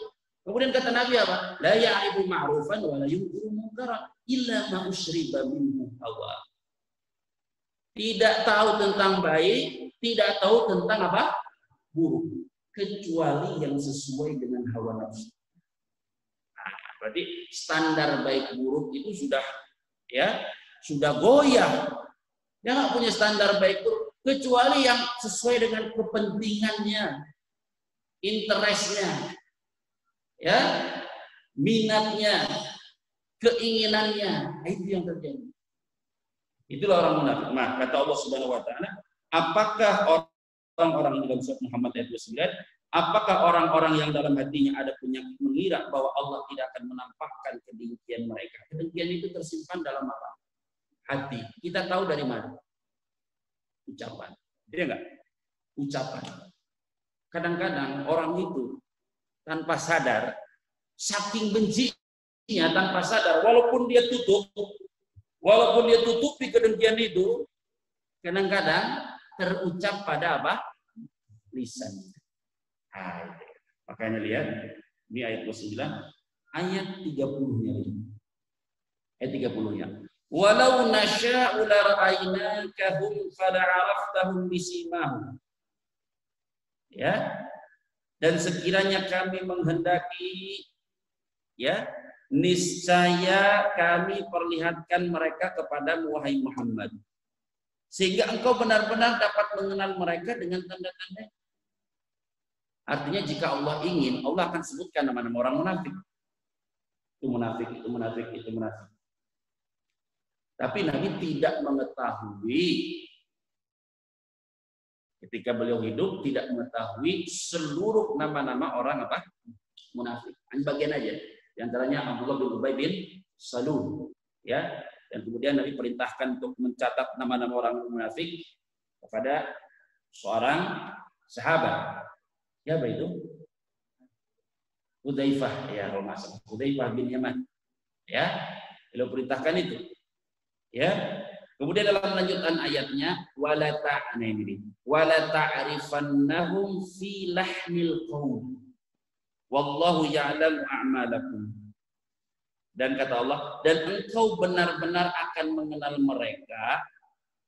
Kemudian kata Nabi apa? La ya'rifu ma'rufan wa la yunkiru munkaran illa ma usyriba minhu hawa. Tidak tahu tentang baik, tidak tahu tentang apa? Buruk, kecuali yang sesuai dengan hawa nafsu. Nah, berarti standar baik buruk itu sudah goyah. Dia nggak punya standar baik buruk kecuali yang sesuai dengan kepentingannya, interestnya, ya, minatnya, keinginannya. Itu yang terjadi. Itulah orang munafik. Nah, kata Allah Subhanahu wa taala, apakah orang-orang dalam surat Muhammad ayat 29, apakah orang-orang yang dalam hatinya ada penyakit mengira bahwa Allah tidak akan menampakkan kedengkian mereka? Kedengkian itu tersimpan dalam apa? Hati. Kita tahu dari mana? Ucapan. Iya enggak? Ucapan. Kadang-kadang orang itu tanpa sadar, saking bencinya tanpa sadar, walaupun dia tutupi kedengkian itu, kadang-kadang terucap pada apa? Lisan. Makanya lihat, ini ayat 29, ayat 30-nya. Ayat 30-nya. Walau nasya'u lara'ainakahum fala'araftahum bisimahum. Ya. Dan sekiranya kami menghendaki, ya, niscaya kami perlihatkan mereka kepadamu wahai Muhammad, sehingga engkau benar-benar dapat mengenal mereka dengan tanda-tanda. Artinya jika Allah ingin, Allah akan sebutkan nama-nama orang munafik. Itu munafik, itu munafik, itu munafik. Tapi Nabi tidak mengetahui, ketika beliau hidup tidak mengetahui seluruh nama-nama orang apa? Munafik. Hanya bagian aja. Di antaranya Abdullah bin Ubay bin Salul, ya. Dan kemudian Nabi perintahkan untuk mencatat nama-nama orang munafik kepada seorang sahabat. Siapa itu? Hudzaifah, ya, kalau nggak salah. Hudzaifah bin Yaman. Ya, beliau perintahkan itu. Ya. Kemudian dalam lanjutan ayatnya wala ta'rifannahum fi lahnil qaul wallahu ya'lamu a'malakum. Dan kata Allah, dan engkau benar-benar akan mengenal mereka.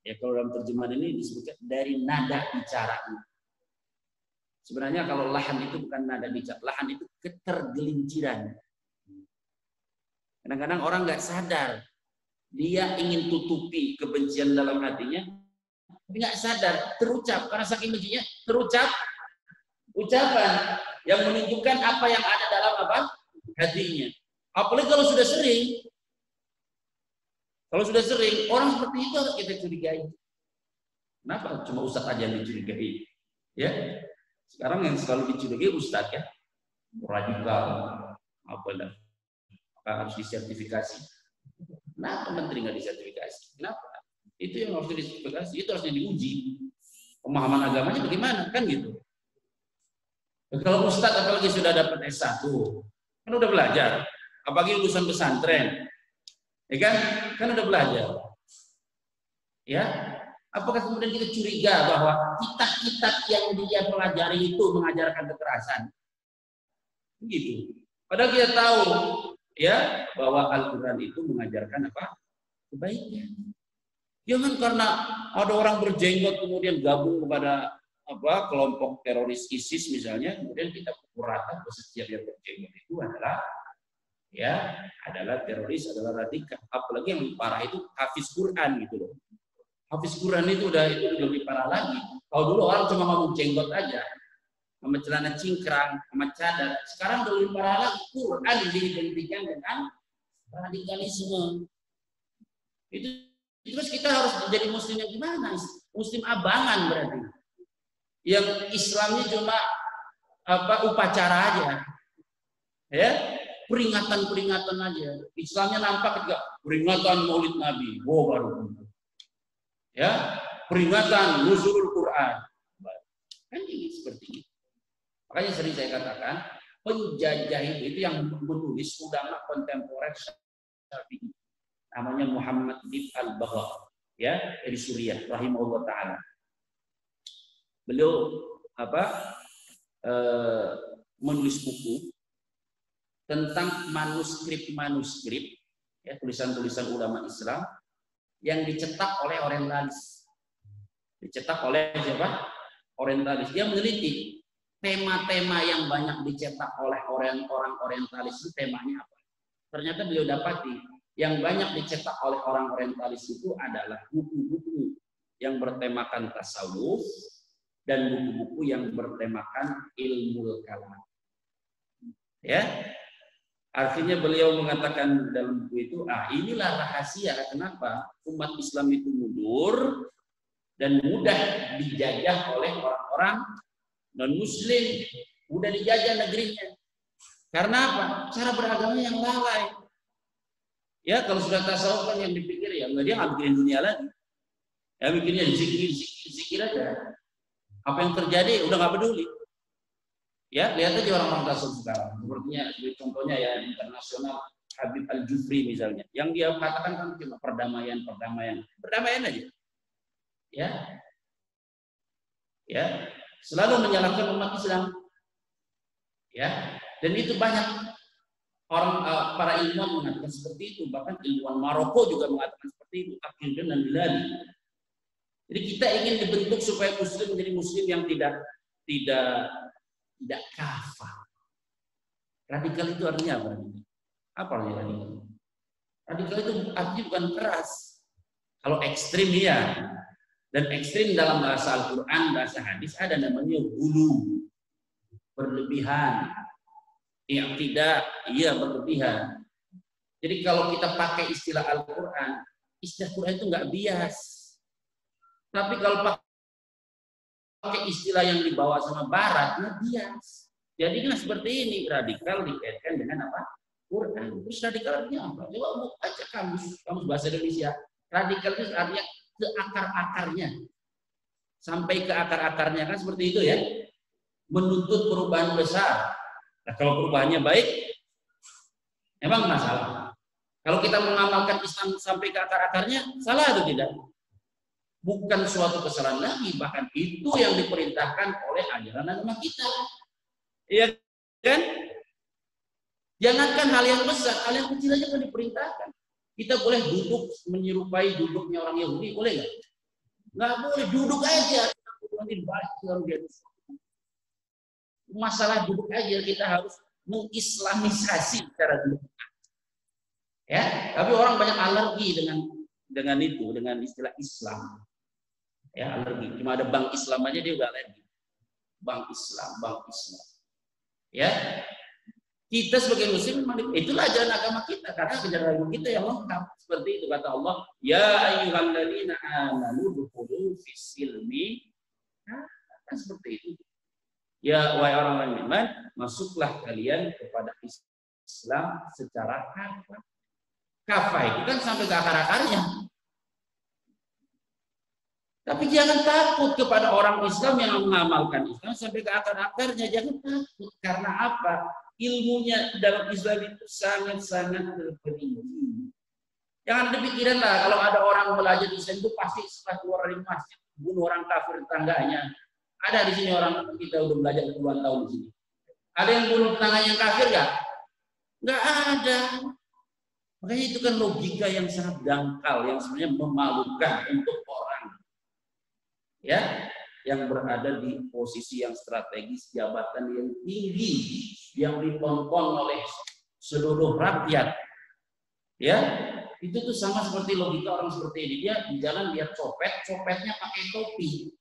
Ya, kalau dalam terjemahan ini disebutkan dari nada bicaranya. Sebenarnya kalau lahan itu bukan nada bicara, lahan itu ketergelinciran. Kadang-kadang orang nggak sadar. Dia ingin tutupi kebencian dalam hatinya, tapi nggak sadar, terucap. Karena saking bencinya, terucap ucapan yang menunjukkan apa yang ada dalam apa? Hatinya. Apalagi kalau sudah sering. Kalau sudah sering, orang seperti itu harus kita curigai. Kenapa? Cuma ustadz aja yang dicurigai. Ya. Sekarang yang selalu dicurigai ustadz, ya. Radikal. Apalah. Harus disertifikasi. Kenapa menteri nggak disertifikasi? Kenapa? Itu yang harus disertifikasi, itu harusnya diuji. Pemahaman agamanya bagaimana? Kan gitu. Kalau ustadz apalagi sudah dapat S1, kan udah belajar. Apalagi lulusan pesantren. Ya kan? Kan udah belajar. Ya. Apakah kemudian kita curiga bahwa kitab-kitab yang dia pelajari itu mengajarkan kekerasan? Begitu. Padahal kita tahu, ya, bahwa Al-Quran itu mengajarkan apa? Kebaikan. Jangan karena ada orang berjenggot kemudian gabung kepada kelompok teroris ISIS misalnya, kemudian kita pukul rata bahwa setiap yang berjenggot itu adalah teroris, adalah radikal. Apalagi yang lebih parah itu hafiz Quran gitu loh. Hafiz Quran itu itu lebih parah lagi. Kalau dulu orang cuma ngomong jenggot aja, sama celana cingkrang, sama cadar. Sekarang udah lebih parah lagi. Quran diidentikan dengan radikalisme. Itu terus kita harus menjadi muslim yang gimana? Muslim abangan berarti. Yang Islamnya cuma upacara aja. Ya, peringatan-peringatan aja. Islamnya nampak juga peringatan Maulid Nabi. Baru. Ya, peringatan nuzulul Quran. Kan ini seperti ini. Makanya sering saya katakan, penjajah itu yang menulis ulama kontemporer Syafi'i. Namanya Muhammad bin Al-Baghawi, ya, dari Suriah, rahimahullah taala. Beliau menulis buku tentang manuskrip, ya, tulisan-tulisan ulama Islam yang dicetak oleh orientalis. Dicetak oleh siapa? Orientalis. Dia meneliti tema-tema yang banyak dicetak oleh orang orientalis itu temanya apa. Ternyata beliau dapati yang banyak dicetak oleh orang orientalis itu adalah buku-buku yang bertemakan tasawuf dan buku-buku yang bertemakan ilmu kalam. Ya, artinya beliau mengatakan dalam buku itu, inilah rahasia kenapa umat Islam itu mundur dan mudah dijajah oleh orang-orang non-Muslim, mudah dijajah negerinya. Karena apa? Cara beragamanya yang lalai. Ya, kalau sudah tasawuf kan yang dipikir ya, dia nggak mikirin dunia lagi. Ya, mikirnya zikir aja. Apa yang terjadi udah nggak peduli. Ya, lihat aja orang-orang tasawuf sekarang. Sepertinya, contohnya ya internasional Habib Al-Jufri misalnya, yang dia katakan kan cuma perdamaian aja. Ya, selalu menyalahkan umat Islam. Ya, dan itu banyak. Orang para ilmuwan mengatakan seperti itu, bahkan ilmuwan Maroko juga mengatakan seperti itu, Aqil dan Bilali. Jadi kita ingin dibentuk supaya muslim menjadi muslim yang tidak kafir. Radikal itu artinya apa? Apa artinya radikal? Radikal itu artinya bukan keras. Kalau ekstrim iya. Dan ekstrim dalam bahasa Al-Quran, bahasa hadis ada namanya gulu, berlebihan. Yang tidak, iya berlebihan. Jadi kalau kita pakai istilah Al-Quran, istilah Quran itu nggak bias. Tapi kalau pakai istilah yang dibawa sama Barat, nggak bias. Jadi kan seperti ini, radikal dikaitkan dengan apa? Quran. Terus radikal artinya apa? Coba baca kamus bahasa Indonesia. Radikal itu artinya ke akar-akarnya. Sampai ke akar-akarnya kan seperti itu ya. Menuntut perubahan besar. Nah, kalau perubahannya baik, emang masalah. Kalau kita mengamalkan Islam sampai ke akar-akarnya, salah atau tidak? Bukan suatu kesalahan lagi, bahkan itu yang diperintahkan oleh ajaran agama kita. Iya kan? Jangankan hal yang besar, hal yang kecil aja kan diperintahkan. Kita boleh duduk menyerupai duduknya orang Yahudi, boleh nggak? Nggak boleh, duduk aja. Nanti baca dia. Masalah duduk aja kita harus mengislamisasi cara duduk. Ya, tapi orang banyak alergi dengan itu, dengan istilah Islam. Ya, alergi. Cuma ada bank Islam aja dia udah alergi. Bank Islam. Ya. Kita sebagai muslim itulah ajaran agama kita, karena ajaran agama kita yang lengkap. Seperti itu kata Allah, ya ayyuhalladzina amanu dukhulu fis-silmi. Kan seperti itu. Ya, wahai orang-orang beriman, masuklah kalian kepada Islam secara kafah. Kafah itu kan sampai ke akar-akarnya. Tapi jangan takut kepada orang Islam yang mengamalkan Islam sampai ke akar-akarnya. Jangan takut. Karena apa? Ilmunya dalam Islam itu sangat-sangat terperinci. Jangan ada pikiran lah, kalau ada orang belajar Islam itu pasti setelah keluar dari masjid bunuh orang kafir tetangganya. Ada di sini orang kita udah belajar puluhan tahun di sini. Ada yang bunuh tetangganya yang kafir nggak? Nggak ada. Makanya itu kan logika yang sangat dangkal, yang sebenarnya memalukan untuk orang ya yang berada di posisi yang strategis, jabatan yang tinggi, yang ditonton oleh seluruh rakyat. Ya, itu tuh sama seperti logika orang seperti ini. Dia di jalan lihat copet, copetnya pakai topi.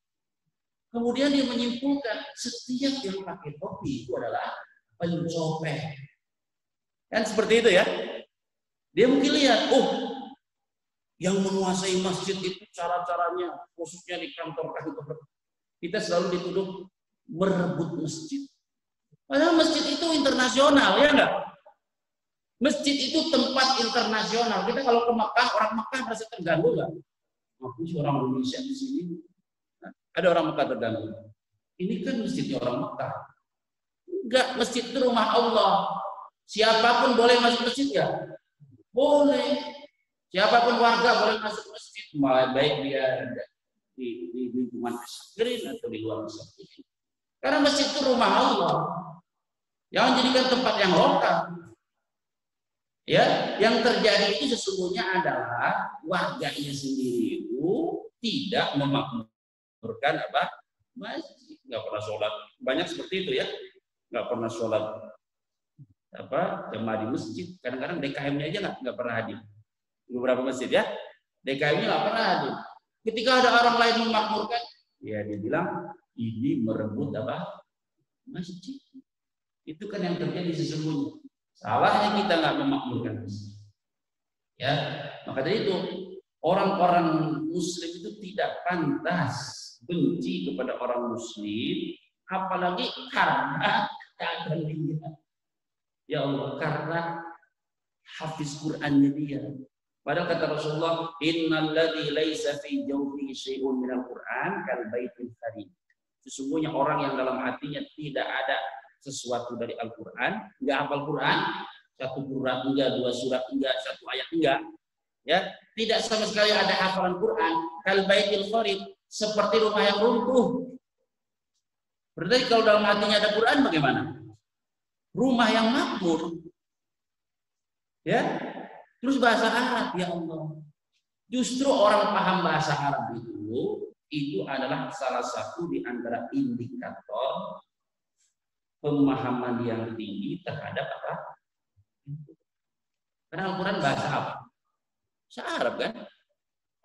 Kemudian dia menyimpulkan setiap yang pakai topi itu adalah pencopet. Kan seperti itu ya. Dia mungkin lihat, oh, yang menguasai masjid itu cara-caranya, khususnya di kantor-kantor. Kita selalu dituduh merebut masjid. Padahal masjid itu internasional, ya enggak? Masjid itu tempat internasional. Kita kalau ke Mekah, orang Mekah merasa terganggu enggak? Aku orang Indonesia di sini. Ada orang Mekah terganggu. Ini kan masjidnya orang Mekah. Enggak, masjid itu rumah Allah. Siapapun boleh masuk masjid ya? Boleh. Siapapun warga boleh masuk masjid, malah baik dia di lingkungan pesantren atau di luar pesantren. Karena masjid itu rumah Allah. Jangan jadikan tempat yang lokal. Ya, yang terjadi itu sesungguhnya adalah warganya sendiri itu tidak memakmurkan apa? Masjid, nggak pernah sholat. Banyak seperti itu ya, nggak pernah sholat apa jamaah di masjid. Kadang-kadang DKM-nya aja nggak pernah hadir. Beberapa masjid ya, DKM-nya nggak pernah hadir. Ketika ada orang lain memakmurkan, ya dia bilang ini merebut apa? Masjid. Itu kan yang terjadi sesungguhnya. Salahnya kita nggak memakmurkan masjid. Ya, maka dari itu orang-orang Muslim itu tidak pantas benci kepada orang Muslim, apalagi karena keadaan dia. Ya Allah, karena hafiz Qur'annya dia. Padahal kata Rasulullah, innalladzi laisa fi jawfihi syai'un minal Qur'an kal baitil karim. Sesungguhnya orang yang dalam hatinya tidak ada sesuatu dari Al-Qur'an, enggak hafal Qur'an, satu surat enggak, dua surat enggak, satu ayat enggak, ya, tidak sama sekali ada hafalan Qur'an, kal baitil karim, seperti rumah yang runtuh. Berarti kalau dalam hatinya ada Qur'an bagaimana? Rumah yang makmur. Ya. Terus bahasa Arab, ya Allah. Justru orang paham bahasa Arab itu adalah salah satu di antara indikator pemahaman yang tinggi terhadap apa? Karena Al-Quran bahasa apa? Bahasa Arab kan?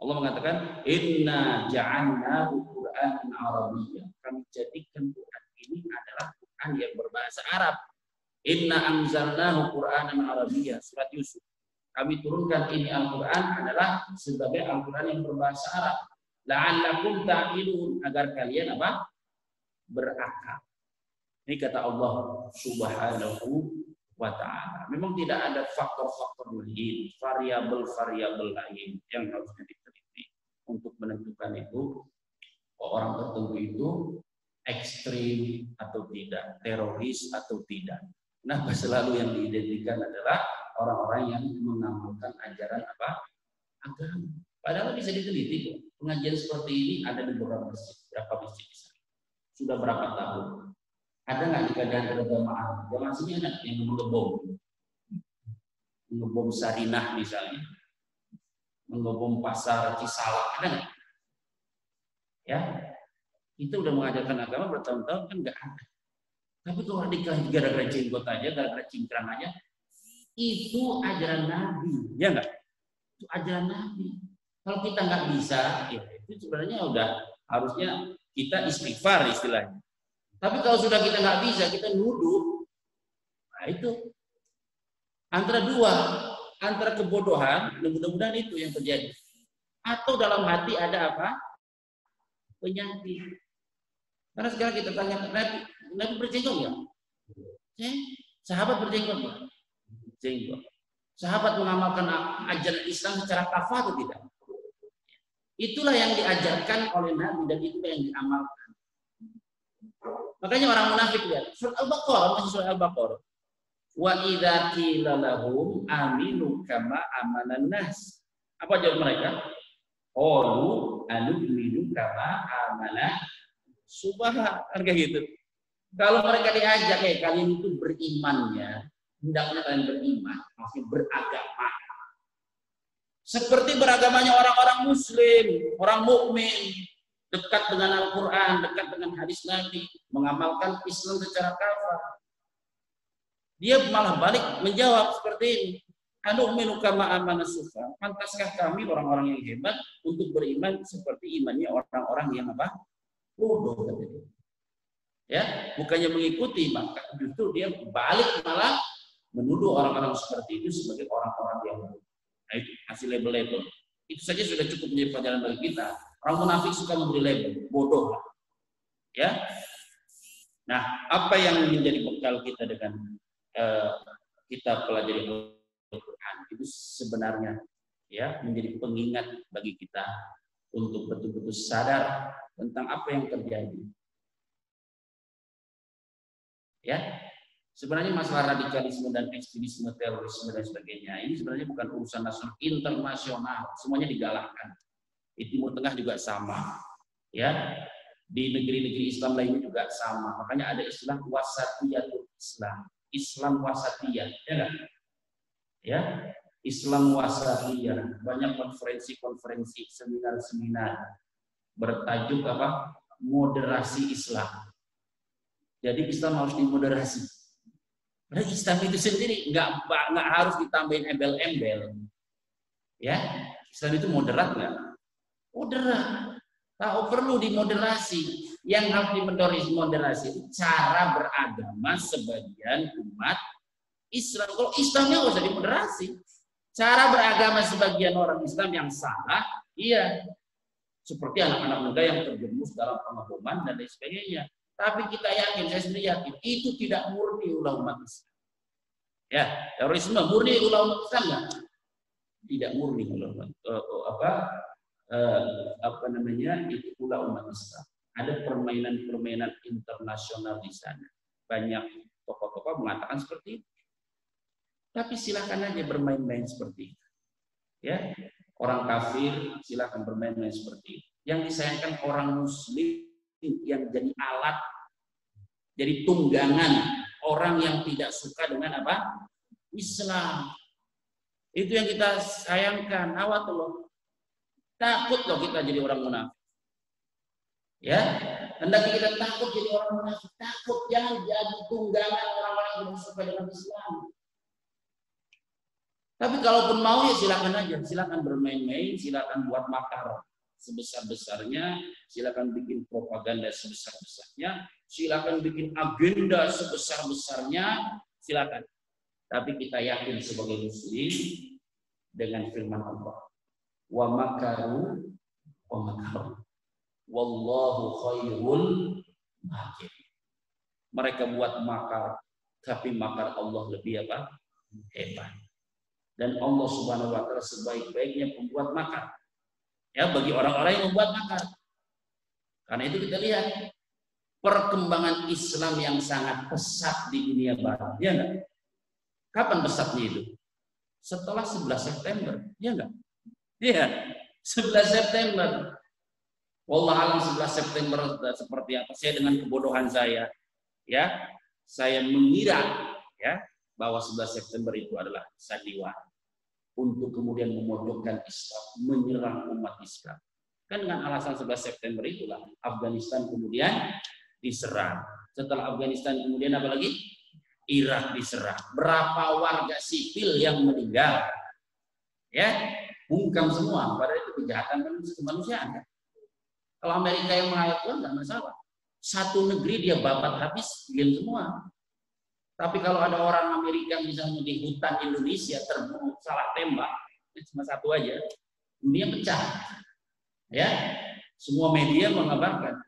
Allah mengatakan, Inna ja'alnahu Qur'anan Arabiyyah. Kami jadikan Quran ini adalah Quran yang berbahasa Arab. Inna anzalnahu Qur'anan Arabiyyah. Surat Yusuf. Kami turunkan ini Al-Quran adalah sebagai Al-Quran yang berbahasa Arab. La'allakum ta'qilun, agar kalian apa? Berakal. Ini kata Allah Subhanahu wa ta'ala. Memang tidak ada faktor-faktor lain, variabel-variabel lain yang harusnya diteliti untuk menentukan itu orang tertentu itu ekstrim atau tidak, teroris atau tidak. Nah, selalu yang diidentikan adalah orang-orang yang mengamalkan ajaran apa? Agama. Padahal bisa diteliti kok. Pengajian seperti ini ada di beberapa masjid. Berapa masjid di sana? Sudah berapa tahun? Ada nggak di keadaan berjamaah? Jamaah sini ada yang mengebom Sarinah misalnya, mengebom pasar Cisalak, ada nggak? Ya, kita udah mengajarkan agama bertahun-tahun kan nggak ada. Tapi kalau radikal gara-gara jenggot aja, gara-gara cingkrang aja, itu ajaran Nabi, ya enggak? Itu ajaran Nabi. Kalau kita nggak bisa, ya itu sebenarnya udah harusnya kita istighfar istilahnya. Tapi kalau sudah kita nggak bisa, kita nuduh, nah itu antara dua, antara kebodohan, mudah-mudahan itu yang terjadi. Atau dalam hati ada apa? Penyakit. Karena sekarang kita tanya Nabi berjenggot nggak? Sahabat berjenggot nggak? Jenggot. Sahabat mengamalkan ajaran Islam secara kafah atau tidak? Itulah yang diajarkan oleh Nabi dan itulah yang diamalkan. Makanya orang munafik lihat surat Al-Baqarah, masih surat Al-Baqarah. Wa idza qila lahum aminu kama amanan nas. Apa jawab mereka? Qalu anu'minu kama amana subha. Harga gitu. Kalau mereka diajak kalian itu berimannya, hendaknya kalian beriman, maksudnya beragama Seperti beragamanya orang-orang muslim, orang mukmin, dekat dengan Al-Quran, dekat dengan hadis Nabi, mengamalkan Islam secara kafah. Dia malah balik menjawab seperti ini. Anu'minu kama amana sufa. Pantaskah kami orang-orang yang hebat untuk beriman seperti imannya orang-orang yang apa? Bodoh. Ya, bukannya mengikuti, maka justru dia balik malah menuduh orang-orang seperti itu sebagai orang-orang yang bodoh. Nah, itu kasih label-label. Itu saja sudah cukup menjadi pelajaran bagi kita. Orang munafik suka memberi label, bodoh. Ya. Nah, apa yang menjadi bekal kita dengan kita pelajari Al-Quran itu sebenarnya ya menjadi pengingat bagi kita untuk betul-betul sadar tentang apa yang terjadi. Ya. Sebenarnya masalah radikalisme dan ekstremisme, terorisme dan sebagainya ini sebenarnya bukan urusan nasional, internasional, semuanya digalakkan. Di Timur Tengah juga sama, ya. Di negeri-negeri Islam lainnya juga sama. Makanya ada istilah wasatiyatul Islam, Islam wasatiyah, ya kan? Ya, Islam wasatiyah. Banyak konferensi-konferensi, seminar-seminar bertajuk apa? Moderasi Islam. Jadi Islam harus dimoderasi. Nah, Islam itu sendiri nggak harus ditambahin embel-embel, ya. Islam itu moderat nggak? Moderat. Tahu perlu dimoderasi. Yang harus dimoderasi itu cara beragama sebagian umat Islam. Kalau Islamnya nggak usah dimoderasi. Cara beragama sebagian orang Islam yang salah, iya. Seperti anak-anak muda yang terjerumus dalam pemahaman dan lain sebagainya. Tapi kita yakin, saya sendiri yakin, itu tidak murni ulah umat Islam. Ya, terorisme murni ulah umat Islam nggak? Tidak murni ulah umat itu ulah umat Islam. Ada permainan-permainan internasional di sana. Banyak tokoh-tokoh mengatakan seperti itu. Tapi silakan aja bermain-main seperti itu. Ya, orang kafir silakan bermain-main seperti itu. Yang disayangkan orang Muslim yang jadi alat, jadi tunggangan orang yang tidak suka dengan apa? Islam. Itu yang kita sayangkan. Awas loh. Takut loh kita jadi orang munafik. Ya, hendaknya kita takut jadi orang munafik. Takut jangan jadi tunggangan orang-orang yang tidak suka dengan Islam. Tapi kalaupun mau ya silakan aja, silakan bermain-main, silakan buat makar sebesar-besarnya, silakan bikin propaganda sebesar-besarnya, silakan bikin agenda sebesar-besarnya, silakan. Tapi kita yakin sebagai muslim dengan firman Allah, wa makaru wa makaru wallahu khairul makirin. Mereka buat makar, tapi makar Allah lebih apa? Hebat. Dan Allah Subhanahu wa taala sebaik-baiknya pembuat makar. Ya, bagi orang-orang yang membuat makar. Karena itu kita lihat perkembangan Islam yang sangat pesat di dunia barat, ya enggak? Kapan pesatnya itu? Setelah 11 September, ya enggak? Iya, 11 September. Wallah alam 11 September seperti apa? Saya dengan kebodohan saya, ya, saya mengira ya bahwa 11 September itu adalah sandiwara untuk kemudian memojokkan Islam, menyerang umat Islam. Kan dengan alasan 11 September itulah Afghanistan kemudian diserang. Setelah Afghanistan kemudian apa lagi? Irak diserang. Berapa warga sipil yang meninggal? Ya, bungkam semua. Padahal itu kejahatan kemanusiaan. Kalau Amerika yang mengayatkan nggak masalah. Satu negeri dia babat habis, diam semua. Tapi kalau ada orang Amerika misalnya di hutan Indonesia terbunuh salah tembak, cuma satu aja, dunia pecah. Ya, semua media mengabarkan.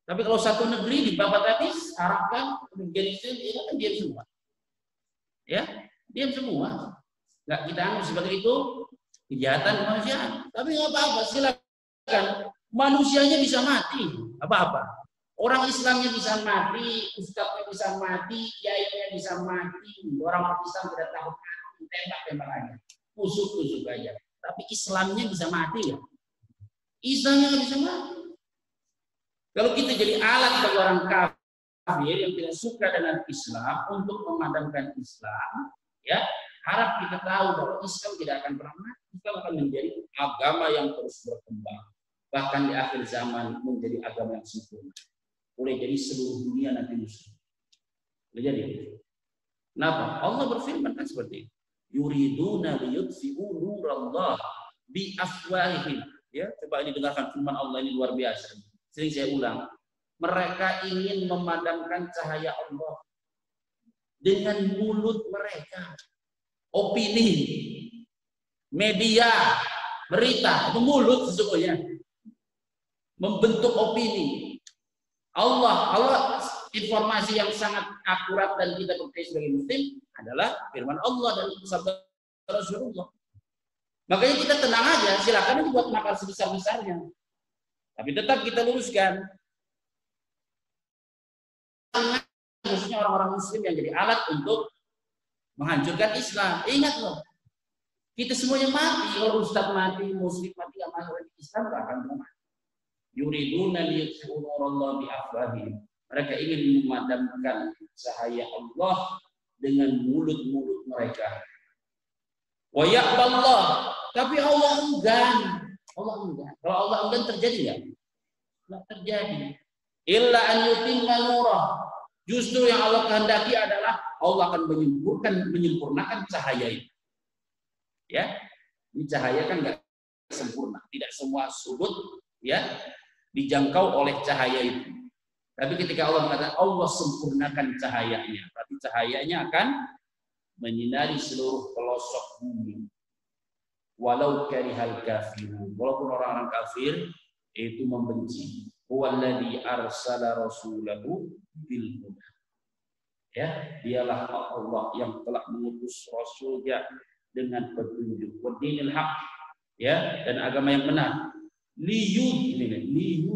Tapi kalau satu negeri dibabat habis, Arabkan, Afghanistan, itu kan diam semua. Ya, diam semua. Nggak kita anggap sebagai itu kejahatan kemanusiaan. Tapi nggak apa-apa, silakan. Manusianya bisa mati, apa-apa. Orang Islamnya bisa mati, ustadznya bisa mati, kiainya bisa mati. Orang Islam tidak takut mati, tembak-tembak aja, tusuk-tusuk aja. Tapi Islamnya bisa mati ya? Islamnya nggak bisa mati. Kalau kita jadi alat bagi orang kafir yang tidak suka dengan Islam untuk memadamkan Islam, ya harap kita tahu bahwa Islam tidak akan pernah mati. Islam akan menjadi agama yang terus berkembang. Bahkan di akhir zaman menjadi agama yang sempurna. Boleh jadi seluruh dunia nanti muslim. Boleh jadi. Kenapa? Allah berfirman kan seperti itu. Yuriduna liyutfi'u nurallah bi afwahihim. Ya, coba didengarkan firman Allah ini luar biasa. Sering saya ulang. Mereka ingin memadamkan cahaya Allah dengan mulut mereka. Opini, media, berita, itu mulut sesungguhnya. Membentuk opini. Allah informasi yang sangat akurat dan kita percaya sebagai muslim adalah firman Allah dan sabda Rasulullah. Makanya kita tenang aja, silakan dibuat makar sebesar-besarnya. Tapi tetap kita luruskan. Khususnya orang-orang muslim yang jadi alat untuk menghancurkan Islam. Ingat loh, kita semuanya mati. Kalau Ustaz mati, muslim mati, gak masuk di Islam, gak akan mati. Yuriduna liyutfi'u nurallahi bi afwahihim. Mereka ingin memadamkan cahaya Allah dengan mulut-mulut mereka. Wa ya'ballah, tapi Allah enggan. Allah enggan. Kalau Allah enggan terjadi enggak? Enggak terjadi. Illa an yutimma nurah. Justru yang Allah kehendaki adalah Allah akan menyempurnakan cahaya itu. Ya, ini cahaya kan enggak sempurna. Tidak semua sudut ya dijangkau oleh cahaya itu. Tapi ketika Allah mengatakan Allah sempurnakan cahayanya, berarti cahayanya akan menyinari seluruh pelosok bumi. Walau karihal kafirun, walaupun orang-orang kafir itu membenci. Huwallazi arsala rasulahu bil huda. Ya, dialah Allah yang telah mengutus rasulnya dengan petunjuk, wa dinil haq, ya, dan agama yang benar. Liyudhirahu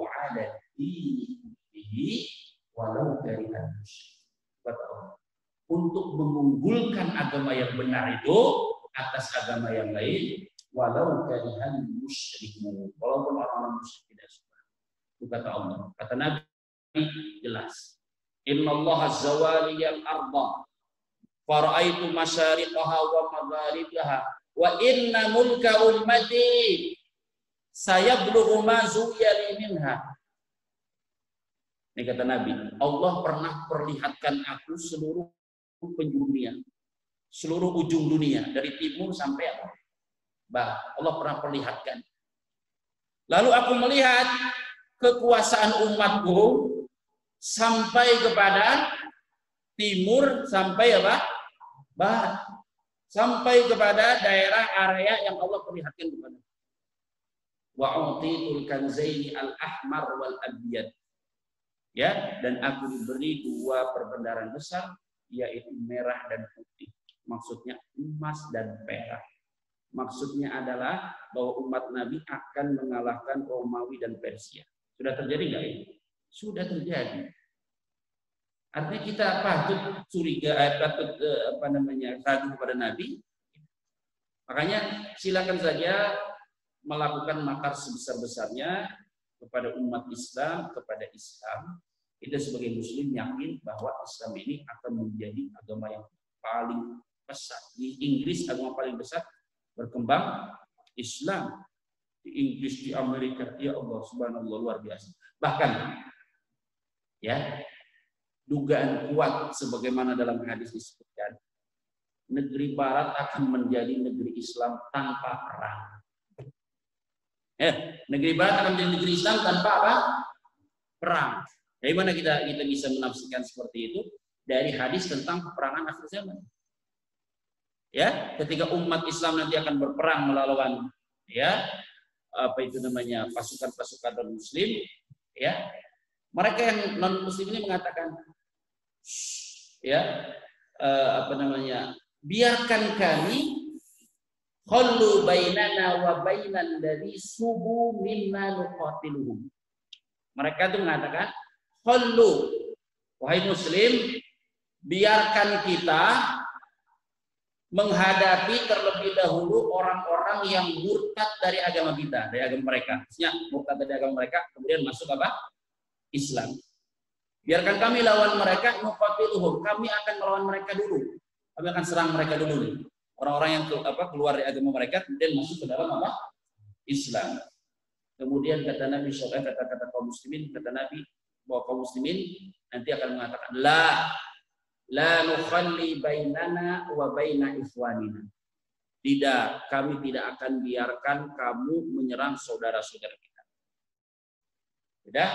'ala dinihi walau karihal musyrikin. Untuk mengunggulkan agama yang benar itu atas agama yang lain, walau karihal musyrikin, walaupun orang-orang musyrik tidak suka. Itu kata Allah. Kata Nabi jelas. Innallaha zawaliyal arda fara'aitu masyariqaha wa magharibaha wa inna mulka ummati sayablughu ma zu'ya minha. Ini kata Nabi, Allah pernah perlihatkan aku seluruh penjuru dunia, seluruh ujung dunia dari timur sampai apa? Barat. Allah pernah perlihatkan. Lalu aku melihat kekuasaan umatku sampai kepada timur sampai apa? Barat. Sampai kepada daerah area yang Allah perlihatkan kepada. Wa utitul kanzaini al-ahmar wal abyad. Ya, dan aku diberi dua perbendaharaan besar, yaitu merah dan putih. Maksudnya emas dan perak. Maksudnya adalah bahwa umat Nabi akan mengalahkan Romawi dan Persia. Sudah terjadi nggak ini? Sudah terjadi. Artinya kita patut curiga, patut ragu kepada Nabi. Makanya silakan saja melakukan makar sebesar-besarnya kepada umat Islam, kepada Islam. Kita sebagai Muslim yakin bahwa Islam ini akan menjadi agama yang paling besar. Di Inggris agama paling besar berkembang Islam. Di Inggris, di Amerika, ya Allah, subhanallah, luar biasa. Bahkan ya, dugaan kuat sebagaimana dalam hadis disebutkan, negeri barat akan menjadi negeri Islam tanpa perang. Negeri barat akan menjadi negeri Islam tanpa apa? Perang. Dari mana kita bisa menafsirkan seperti itu? Dari hadis tentang peperangan akhir zaman. Ya, ketika umat Islam nanti akan berperang melawan ya pasukan-pasukan non muslim, ya. Mereka yang non muslim ini mengatakan ya biarkan kami khallu bainana wa bainal ladzi subu minna nuqatiluhum. Mereka itu mengatakan khallu, wahai muslim, biarkan kita menghadapi terlebih dahulu orang-orang yang murtad dari agama kita, dari agama mereka. Maksudnya murtad dari agama mereka kemudian masuk apa? Islam. Biarkan kami lawan mereka, nuqatiluhum, kami akan melawan mereka dulu. Kami akan serang mereka dulu nih. Orang-orang yang keluar dari agama mereka kemudian masuk ke dalam apa? Islam. Kemudian kata Nabi SAW, kata kaum muslimin, kata Nabi bahwa kaum muslimin nanti akan mengatakan la nukhalli bainana wa baina ikhwanina. Tidak, kami tidak akan biarkan kamu menyerang saudara-saudara kita. Sudah,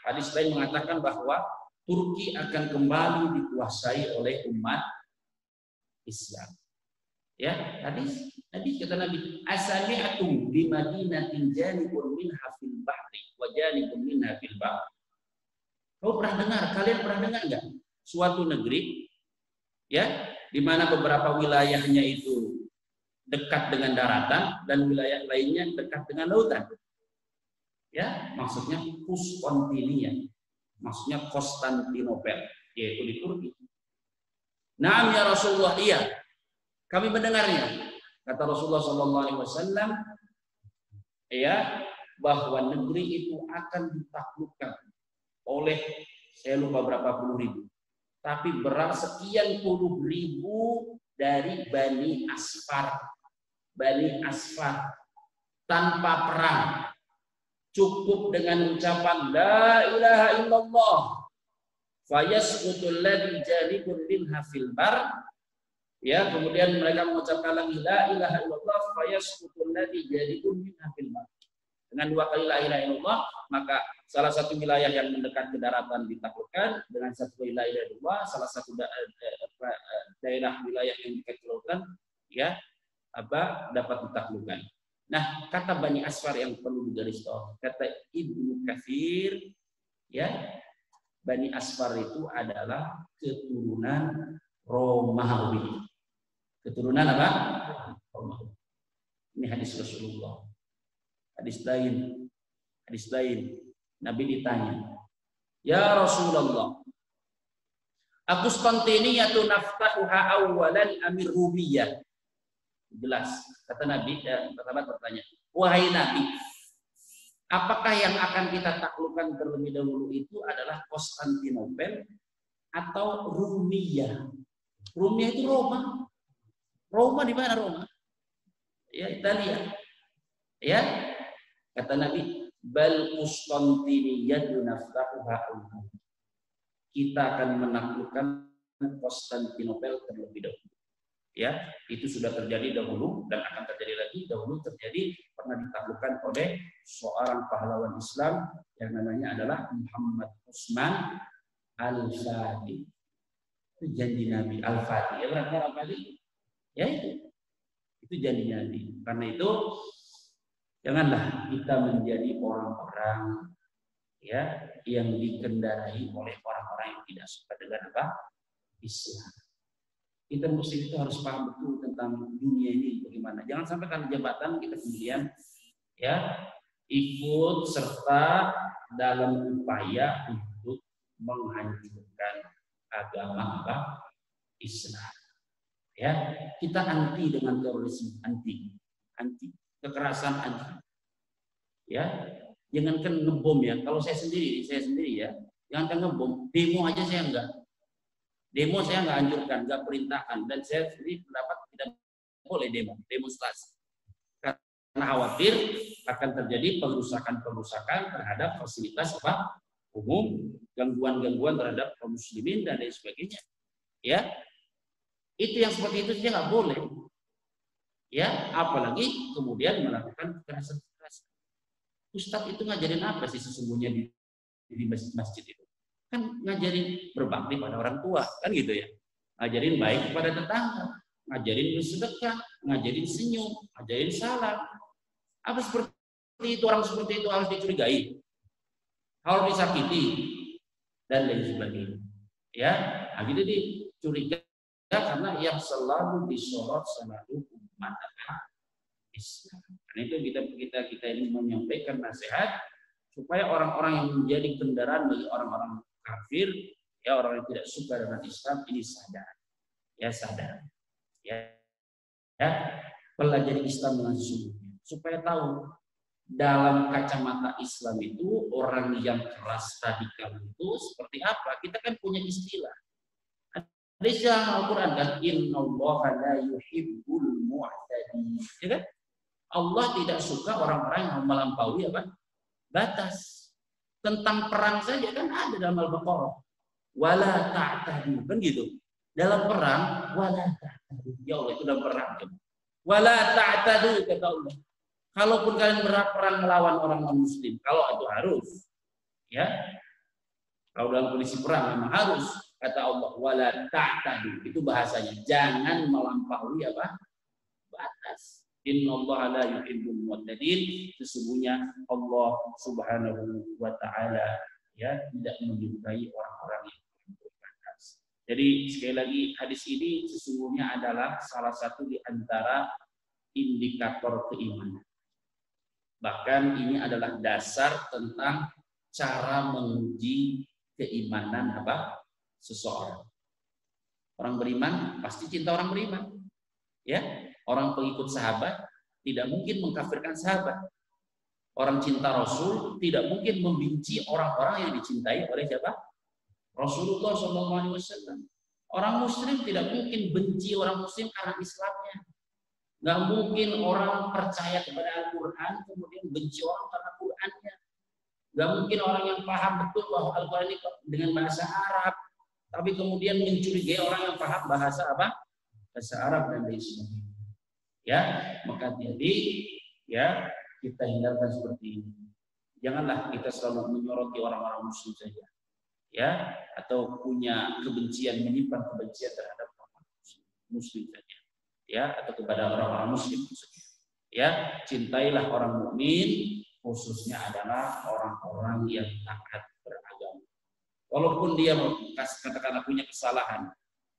hadis lain mengatakan bahwa Turki akan kembali dikuasai oleh umat Islam. Ya, hadis kata Nabi, asami'atum bi madinatin janibun minha fil bahri wa janibun minha fil bahri. Kalian pernah dengar enggak suatu negeri ya di mana beberapa wilayahnya itu dekat dengan daratan dan wilayah lainnya dekat dengan lautan. Ya, maksudnya Konstantinia. Maksudnya Konstantinopel, yaitu di Turki. Naam ya Rasulullah, iya. Kami mendengarnya. Kata Rasulullah SAW, ya, bahwa negeri itu akan ditaklukkan oleh, saya lupa berapa puluh ribu, tapi sekian puluh ribu dari Bani Asfar tanpa perang, cukup dengan ucapan la ilaha illallah fayasqutul ladzi janibun minha fil bar. Ya, kemudian mereka mengucapkan lagi la ilaha illallah fayasqutul ladzi janibun minha fil bar. Dengan dua kali la ilaha illallah, maka salah satu wilayah yang mendekat ke daratan ditaklukkan, dengan satu wilayah dua, salah satu daerah wilayah yang dekat ke lautan ya dapat ditaklukkan. Nah, kata Bani Asfar yang perlu digarisbawahi, kata Ibnu Katsir, ya, Bani Asfar itu adalah keturunan Romawi. Keturunan apa? Romawi. Ini hadis Rasulullah. Hadis lain, Nabi ditanya, ya Rasulullah, Konstantiniyatu naftahuha awwalan amir Rumiyah. Jelas, kata Nabi, sahabat bertanya, wahai Nabi, apakah yang akan kita taklukkan terlebih dahulu itu adalah Konstantinopel atau Rumiyah? Rumiyah itu Roma. Roma di mana Roma? Ya, Italia. Ya, kata Nabi, bal Konstantiniyatu naftahuha awwalan. Kita akan menaklukkan Konstantinopel terlebih dahulu. Ya, itu sudah terjadi dahulu dan akan terjadi lagi. Dahulu terjadi pernah ditaklukkan oleh seorang pahlawan Islam yang namanya adalah Muhammad Utsman Al-Fatih. Itu janji Nabi Al-Fatih. Ya, benar Al-Fatih? Ya, itu janji Nabi. Karena itu janganlah kita menjadi orang-orang ya yang dikendarai oleh orang-orang yang tidak suka dengan apa? Islam. Kita muslim itu harus paham betul tentang dunia ini bagaimana. Jangan sampai karena jabatan kita kemudian ya ikut serta dalam upaya untuk menghancurkan agama Islam. Ya, kita anti dengan terorisme, anti kekerasan, anti. Ya, jangankan ngebom ya. Kalau saya sendiri ya, jangankan ngebom, demo aja saya enggak. Demo saya nggak anjurkan, nggak perintahkan, dan saya sendiri pendapat tidak boleh demonstrasi karena khawatir akan terjadi pengerusakan terhadap fasilitas umum, gangguan terhadap kaum muslimin dan lain sebagainya. Ya, itu yang seperti itu saja nggak boleh. Ya, apalagi kemudian melakukan kekerasan. Ustadz itu ngajarin apa sih sesungguhnya di masjid itu? Kan ngajarin berbakti pada orang tua, kan gitu ya. Ngajarin baik kepada tetangga, ngajarin bersedekah, ngajarin senyum, ngajarin salam. Apa seperti itu, orang seperti itu harus dicurigai, harus disakiti dan lain sebagainya. Ya, nah gitu dicurigai karena yang selalu disorot sama umat Islam. Karena itu kita ini menyampaikan nasihat supaya orang-orang yang menjadi kendaraan bagi orang-orang kafir, ya orang yang tidak suka dengan Islam ini sadar, ya pelajari Islam dengan sungguh supaya tahu dalam kacamata Islam itu orang yang keras radikal itu seperti apa. Kita kan punya istilah, ada Hadis yang Al-Quran kan, innallaha la yuhibbul mu'tadin. Ya kan? Allah tidak suka orang-orang yang melampaui apa? Batas. Tentang perang saja kan ada dalam Al-Baqarah. Wala ta'tadu. Kan gitu. Dalam perang, wala ta'tadu. Ya Allah, itu dalam perang. Wala ta'tadu, kata Allah. Kalaupun kalian berperang melawan orang non-muslim, kalau itu harus. Ya. Kalau dalam kondisi perang memang harus. Kata Allah, wala ta'tadu. Itu bahasanya. Jangan melampaui apa? Batas. Innallaha la yuhibbul mu'tadin. Sesungguhnya Allah Subhanahu wa taala ya tidak menyukai orang-orang yang berbatas. Jadi sekali lagi hadis ini sesungguhnya adalah salah satu di antara indikator keimanan. Bahkan ini adalah dasar tentang cara menguji keimanan apa? Seseorang. Orang beriman pasti cinta orang beriman. Ya, orang pengikut sahabat tidak mungkin mengkafirkan sahabat. Orang cinta Rasul tidak mungkin membenci orang-orang yang dicintai oleh siapa? Rasulullah SAW. Orang Muslim tidak mungkin benci orang Muslim karena Islamnya. Nggak mungkin orang percaya kepada Al-Quran kemudian benci orang karena Qurannya. Nggak mungkin orang yang paham betul bahwa Al-Quran ini dengan bahasa Arab, tapi kemudian mencurigai orang yang paham bahasa apa? Bahasa Arab dan lain sebagainya. Ya, maka jadi ya kita hindarkan seperti ini. Janganlah kita selalu menyoroti orang-orang Muslim saja, ya, atau punya kebencian, menyimpan kebencian terhadap orang Muslim saja, ya, atau kepada orang-orang Muslim maksudnya. Ya, cintailah orang mukmin, khususnya adalah orang-orang yang taat beragama. Walaupun dia katakanlah punya kesalahan,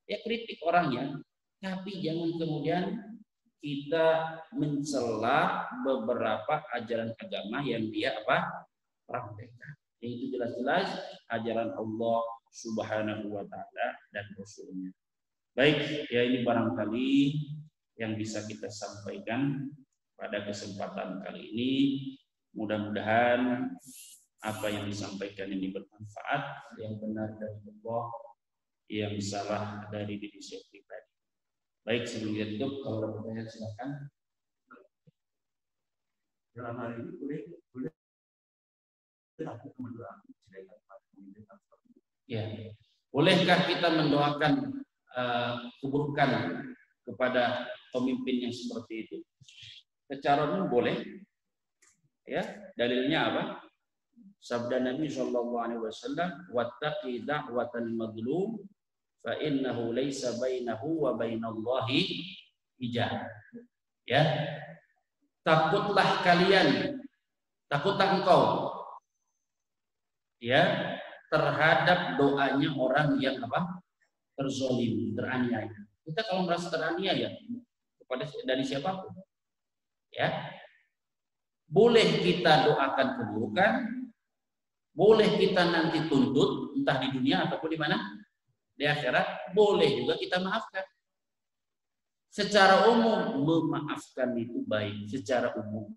ya kritik orangnya. Tapi jangan kemudian kita mencela beberapa ajaran agama yang dia apa? Praktekkan. Itu jelas-jelas ajaran Allah Subhanahu wa taala dan Rasulnya. Baik, ya ini barangkali yang bisa kita sampaikan pada kesempatan kali ini. Mudah-mudahan apa yang disampaikan ini bermanfaat, yang benar dari Allah, yang salah dari diri saya pribadi. Baik, sebelum itu kalau ada pertanyaan silakan. Dalam hari ini boleh aku mendoakan. Ya, bolehkah kita mendoakan keburukan kepada pemimpin yang seperti itu? Secara umum boleh. Ya, dalilnya apa? Sabda Nabi SAW, wattaqi da'watal madlum fa innahu laisa bainahu wa bainallahi hijab. Ya. Takutlah kalian, takutlah engkau ya terhadap doanya orang yang apa? Terzalim, teraniaya. Kita kalau merasa teraniaya kepada dari siapapun, ya. Boleh kita doakan keburukan, boleh kita nanti tuntut entah di dunia ataupun di mana? Di akhirat, boleh juga kita maafkan. Secara umum memaafkan itu baik, secara umum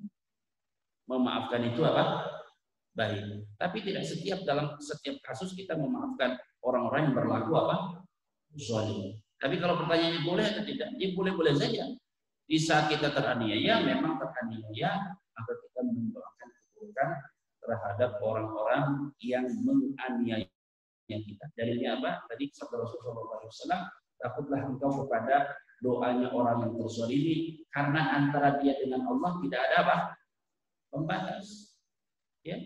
memaafkan itu apa? Baik. Tapi tidak dalam setiap kasus kita memaafkan orang-orang yang berlaku apa? Zalim. Tapi kalau pertanyaannya boleh atau tidak? Ya boleh-boleh saja. Di saat kita teraniaya, memang teraniaya, maka kita mendoakan keburukan terhadap orang-orang yang menganiaya kita. Dalilnya apa? Tadi sabda Rasulullah SAW, takutlah engkau kepada doanya orang yang terzalimi, karena antara dia dengan Allah tidak ada apa? Pembatas. Ya.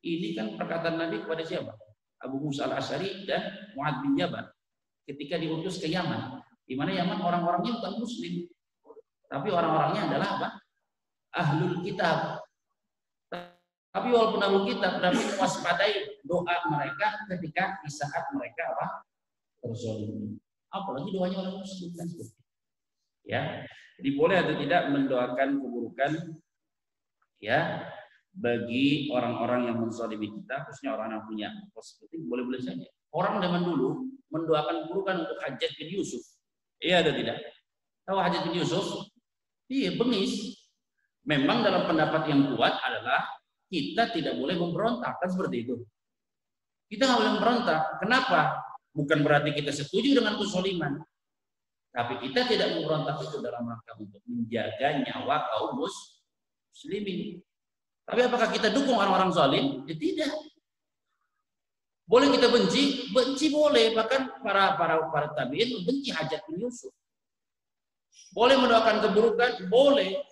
Ini kan perkataan Nabi kepada siapa? Abu Musa al-Asy'ari dan Mu'adz bin Jabal ketika diutus ke Yaman. Di mana Yaman orang-orangnya bukan muslim, tapi orang-orangnya adalah apa? Ahlul kitab. Tapi walaupun ahlul kitab, tapi waspadai doa mereka ketika di saat mereka apa? Terzalimi. Apalagi doanya orang muslim kan seperti. Ya. Jadi boleh atau tidak mendoakan keburukan ya bagi orang-orang yang menzalimi kita, khususnya orang yang punya positif, boleh-boleh saja. Orang zaman dulu mendoakan keburukan untuk Hajjaj bin Yusuf. Iya atau tidak? Tahu Hajjaj bin Yusuf? Iya, bengis. Memang dalam pendapat yang kuat adalah kita tidak boleh memberontak, kan seperti itu. Kita nggak boleh memberontak. Kenapa? Bukan berarti kita setuju dengan kezaliman, tapi kita tidak memberontak itu dalam rangka untuk menjaga nyawa kaum muslimin. Tapi apakah kita dukung orang-orang zalim? Ya tidak. Boleh kita benci, benci boleh. Bahkan para tabi'in benci Hajjaj bin Yusuf. Boleh mendoakan keburukan, boleh.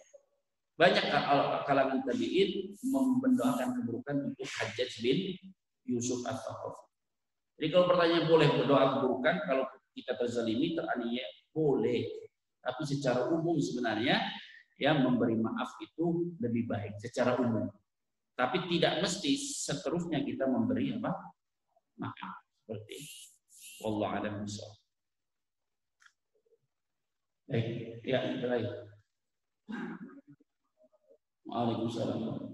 Banyak kalangan tabi'in mendoakan keburukan untuk Hajjaj bin Yusuf At-Thaqafi. Jadi kalau pertanyaan boleh berdoa keburukan kalau kita terzalimi, teraniaya, boleh. Tapi secara umum sebenarnya ya memberi maaf itu lebih baik secara umum. Tapi tidak mesti seterusnya kita memberi apa? Maaf. Seperti wallahu a'lam bishawab. Baik, ya terakhir. Waalaikumsalam.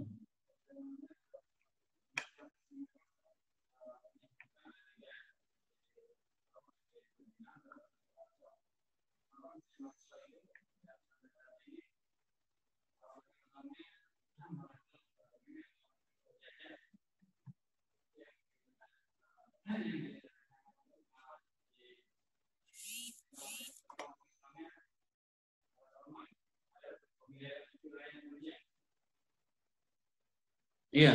Iya.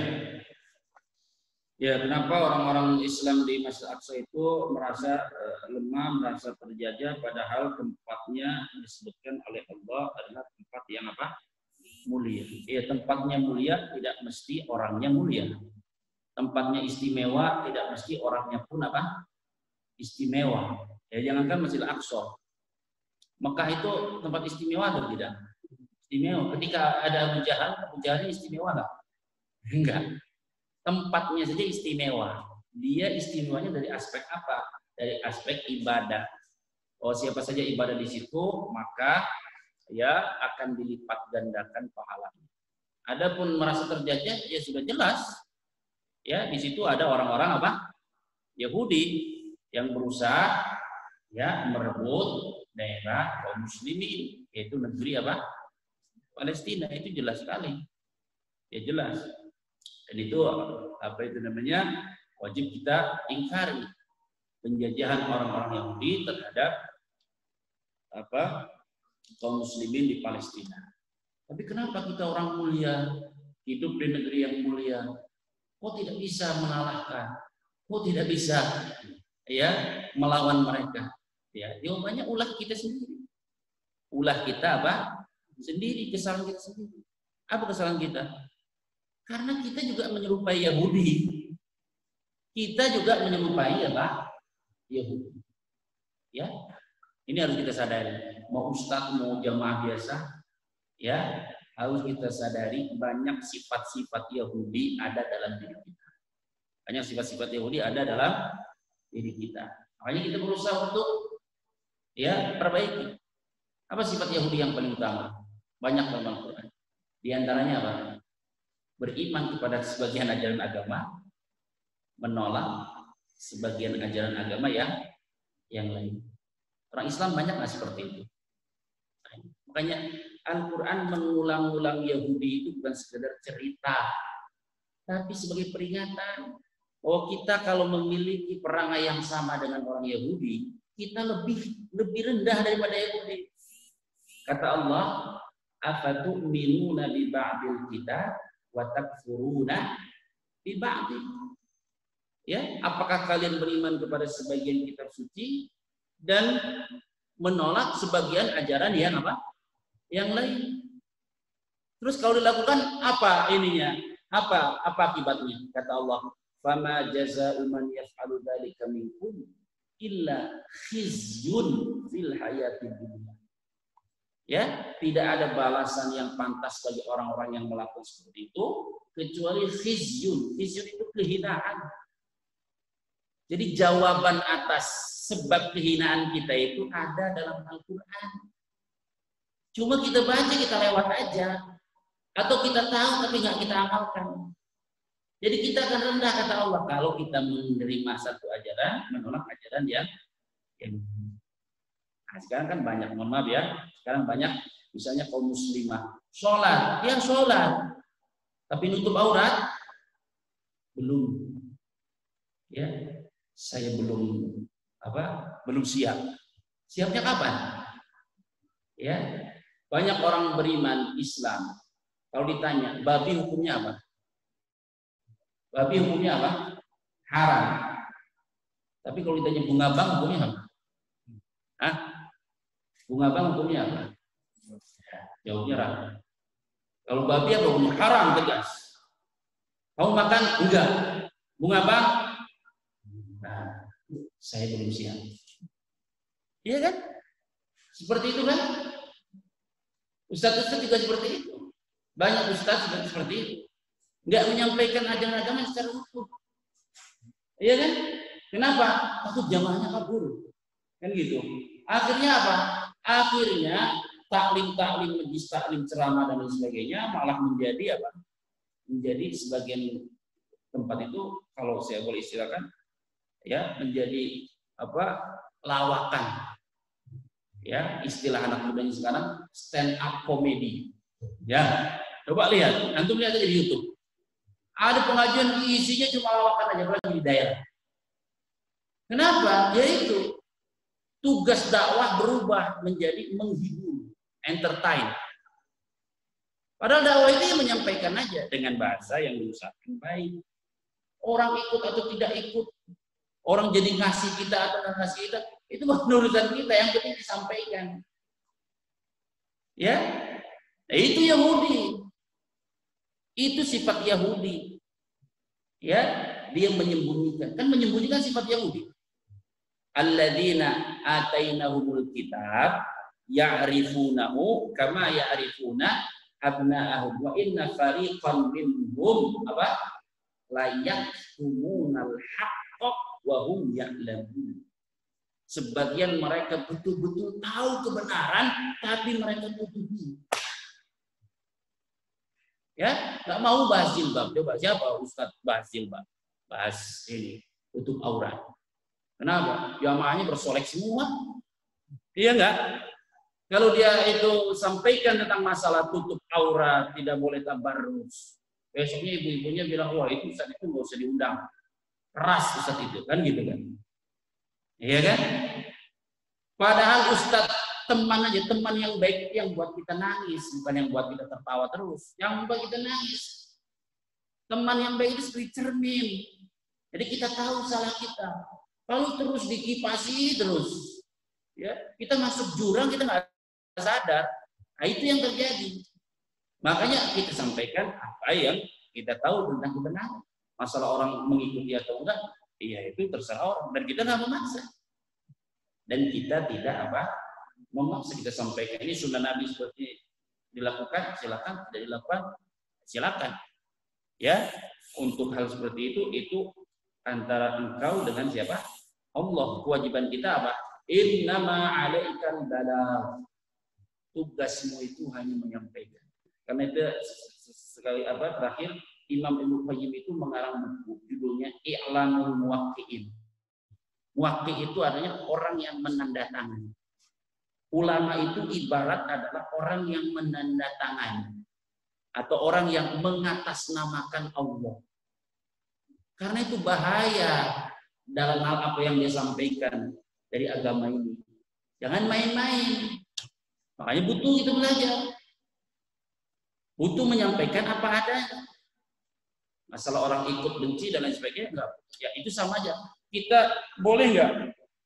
Ya, kenapa orang-orang Islam di Masjid Aqsa itu merasa lemah, merasa terjajah, padahal tempatnya disebutkan oleh Allah adalah tempat yang apa? Mulia. Ya, tempatnya mulia tidak mesti orangnya mulia. Tempatnya istimewa tidak mesti orangnya pun apa? Istimewa. Ya, jangankan Masjid Aqsa. Mekah itu tempat istimewa atau tidak? Istimewa. Ketika ada Abu Jahal istimewa nggak? Enggak. Tempatnya saja istimewa. Dia istimewanya dari aspek apa? Dari aspek ibadah. Oh, siapa saja ibadah di situ, maka ya akan dilipat gandakan pahalanya. Adapun merasa terjajah, ya sudah jelas. Ya, di situ ada orang-orang apa? Yahudi yang berusaha ya merebut daerah kaum muslimin, yaitu negeri apa? Palestina. Itu jelas sekali. Ya jelas. Dan itu apa itu namanya? Wajib kita ingkari penjajahan orang-orang Yahudi terhadap apa? Kaum muslimin di Palestina. Tapi kenapa kita orang mulia hidup di negeri yang mulia kok tidak bisa mengalahkan? Kok tidak bisa ya melawan mereka? Ya, jawabannya ulah kita sendiri. Ulah kita apa? Sendiri, kesalahan kita sendiri. Apa kesalahan kita? Karena kita juga menyerupai Yahudi. Kita juga menyerupai apa? Yahudi. Ya. Ini harus kita sadari. Mau ustaz, mau jamaah biasa, ya, harus kita sadari banyak sifat-sifat Yahudi ada dalam diri kita. Banyak sifat-sifat Yahudi ada dalam diri kita. Makanya kita berusaha untuk ya perbaiki. Apa sifat Yahudi yang paling utama? Banyak dalam Al-Quran. Di antaranya apa? Beriman kepada sebagian ajaran agama, menolak sebagian ajaran agama yang lain. Orang Islam banyak nggak seperti itu. Makanya Al-Quran mengulang-ulang Yahudi itu bukan sekedar cerita, tapi sebagai peringatan. Oh, kita kalau memiliki perangai yang sama dengan orang Yahudi, kita lebih rendah daripada Yahudi. Kata Allah, afatu'minuna bi ba'dil kitab wa takfuruna bi ba'dil. Ya, apakah kalian beriman kepada sebagian kitab suci dan menolak sebagian ajaran yang apa? Yang lain. Terus kalau dilakukan apa ininya? Apa akibatnya? Kata Allah, "Fama jazaa'u man yaf'alu dzalika minkum illa khizyun fil hayatid dunya." Ya, tidak ada balasan yang pantas bagi orang-orang yang melakukan seperti itu kecuali khizyun. Khizyun itu kehinaan. Jadi jawaban atas sebab kehinaan kita itu ada dalam Al-Quran. Cuma kita baca, kita lewat aja. Atau kita tahu tapi nggak kita amalkan. Jadi kita akan rendah kata Allah kalau kita menerima satu ajaran, menolak ajaran yang nah, sekarang kan banyak, mohon maaf ya, sekarang banyak misalnya kaum muslimah sholat, dia sholat, tapi nutup aurat belum. Ya, saya belum belum siap. Siapnya kapan? Ya, banyak orang beriman Islam. Kalau ditanya, babi hukumnya apa? Babi hukumnya apa? Haram. Tapi kalau ditanya bunga bang hukumnya apa? Hah? Bunga bang hukumnya apa? Jawabnya haram. Kalau babi apa hukumnya? Haram tegas. Kamu makan? Enggak. Bunga bang? Nah, saya belum siap. Iya kan? Seperti itu kan? Ustaz-ustaz juga seperti itu. Banyak ustaz juga seperti itu. Enggak menyampaikan ajaran agama secara utuh. Iya kan? Kenapa? Takut jamaahnya kabur. Kan gitu. Akhirnya apa? Akhirnya taklim-taklim, majlis taklim, ceramah dan lain sebagainya malah menjadi apa? Menjadi sebagian tempat itu kalau saya boleh istilahkan ya menjadi lawakan. Ya, istilah anak mudanya sekarang stand up comedy. Ya, coba lihat, antum lihat aja di YouTube. Ada pengajian isinya cuma lawakan aja lagi di daerah. Kenapa? Yaitu tugas dakwah berubah menjadi menghibur, entertain. Padahal dakwah itu menyampaikan aja dengan bahasa yang diusahakan baik. Orang ikut atau tidak ikut, orang jadi ngasih kita atau nggak ngasih kita, itu urusan kita, yang penting disampaikan. Ya, itu Yahudi. Itu sifat Yahudi. Ya, dia menyembunyikan. Kan menyembunyikan sifat Yahudi. Alladzina atainahumul kitab ya'rifunahu kama ya'rifuna abna'ahum wa inna fariqan minhum la yaktumunal haqqa wa hum ya'lamun. Sebagian mereka betul-betul tahu kebenaran, tapi mereka tutupi. Ya, nggak mau bahas jilbab. Coba siapa Ustadz bahas jilbab? Bahas ini, tutup aurat. Kenapa? Jamaahnya bersolek semua. Iya nggak? Kalau dia itu sampaikan tentang masalah tutup aurat, tidak boleh tabarrus. Besoknya ibu-ibunya bilang, wah itu Ustadz itu nggak usah diundang. Keras Ustadz itu, kan gitu kan? Iya kan? Padahal Ustadz teman aja, teman yang baik yang buat kita nangis, bukan yang buat kita tertawa terus, yang buat kita nangis. Teman yang baik itu seperti cermin. Jadi kita tahu salah kita. Kalau terus dikipasi terus, ya kita masuk jurang kita nggak sadar. Nah, itu yang terjadi. Makanya kita sampaikan apa yang kita tahu tentang kebenaran. Masalah orang mengikuti atau enggak, iya itu terserah orang, dan kita nggak memaksa. Dan kita tidak memaksa, kita sampaikan ini sunnah Nabi seperti dilakukan, silakan, tidak dilakukan, silakan. Ya, untuk hal seperti itu antara engkau dengan siapa? Allah. Kewajiban kita apa? Innama 'alaikal balagh. Tugasmu itu hanya menyampaikan. Karena itu sekali terakhir Imam Ibnu Qayyim itu mengarang buku judulnya I'lamul Muwaqqi'in. Muwaqqi' itu artinya orang yang menandatangani. Ulama itu ibarat adalah orang yang menandatangani atau orang yang mengatasnamakan Allah. Karena itu bahaya dalam hal apa yang dia sampaikan dari agama ini. Jangan main-main. Makanya butuh itu belajar. Butuh menyampaikan apa adanya. Masalah orang ikut benci dan lain sebagainya enggak. Ya itu sama aja. Kita boleh nggak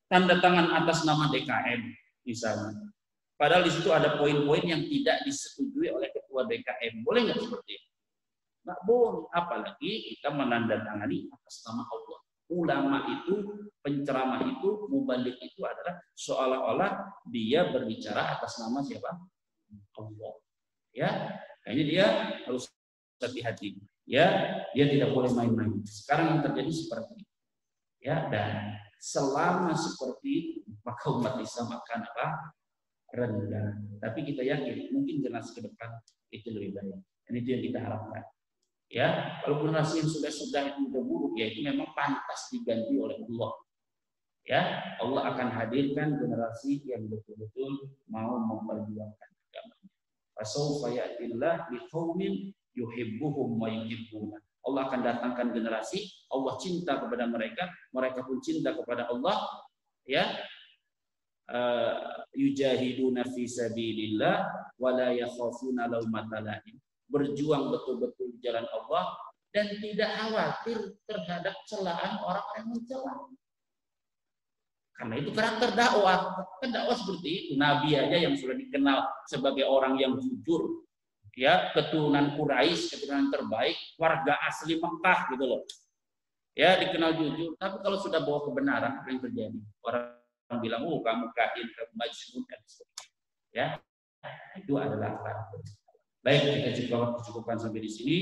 tanda tangan atas nama DKM misalnya? Padahal di situ ada poin-poin yang tidak disetujui oleh ketua DKM. Boleh nggak seperti itu? Nggak boleh. Apalagi kita menandatangani atas nama Allah. Ulama itu, penceramah itu, mubalik itu adalah seolah-olah dia berbicara atas nama siapa? Allah. Ya, kayaknya dia harus hati-hati. Ya, dia tidak boleh main-main. Sekarang yang terjadi seperti itu. Ya, dan selama seperti itu maka umat Islam akan rendah. Tapi kita yakin mungkin generasi ke depan itu lebih baik. Dan itu yang kita harapkan. Ya, kalau generasi yang sudah itu sudah buruk, ya itu memang pantas diganti oleh Allah. Ya, Allah akan hadirkan generasi yang betul-betul mau memperjuangkan agamanya. Fasawfa ya'tillah biqaumin yuhibbuhum wa yuhibbuna. Allah akan datangkan generasi, Allah cinta kepada mereka, mereka pun cinta kepada Allah, ya, yujahiduna fi sabilillah wa la yakhafuna laumata laim. Berjuang betul-betul di jalan Allah dan tidak khawatir terhadap celaan orang yang mencela. Karena itu karakter dakwah. Kan dakwah seperti itu. Nabi aja yang sudah dikenal sebagai orang yang jujur, ya, keturunan Quraisy, keturunan terbaik, warga asli Mekah gitu loh. Ya, dikenal jujur. Tapi kalau sudah bawa kebenaran, apa yang terjadi? Orang bilang, oh kamu kahin, kamu majnun, dan sebagainya. Ya, itu adalah karakter. Baik, kita cukupkan sampai di sini.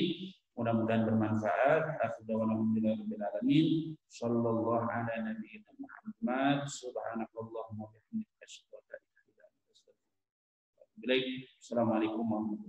Mudah-mudahan bermanfaat. Alhamdulillahirobbilalamin. Sallallahu ala nabiyina Muhammad. Subhanakallahumma wa bihamdika asyhadu an la ilaha illa anta astaghfiruka wa atubu ilaik. Assalamualaikum warahmatullahi wabarakatuh.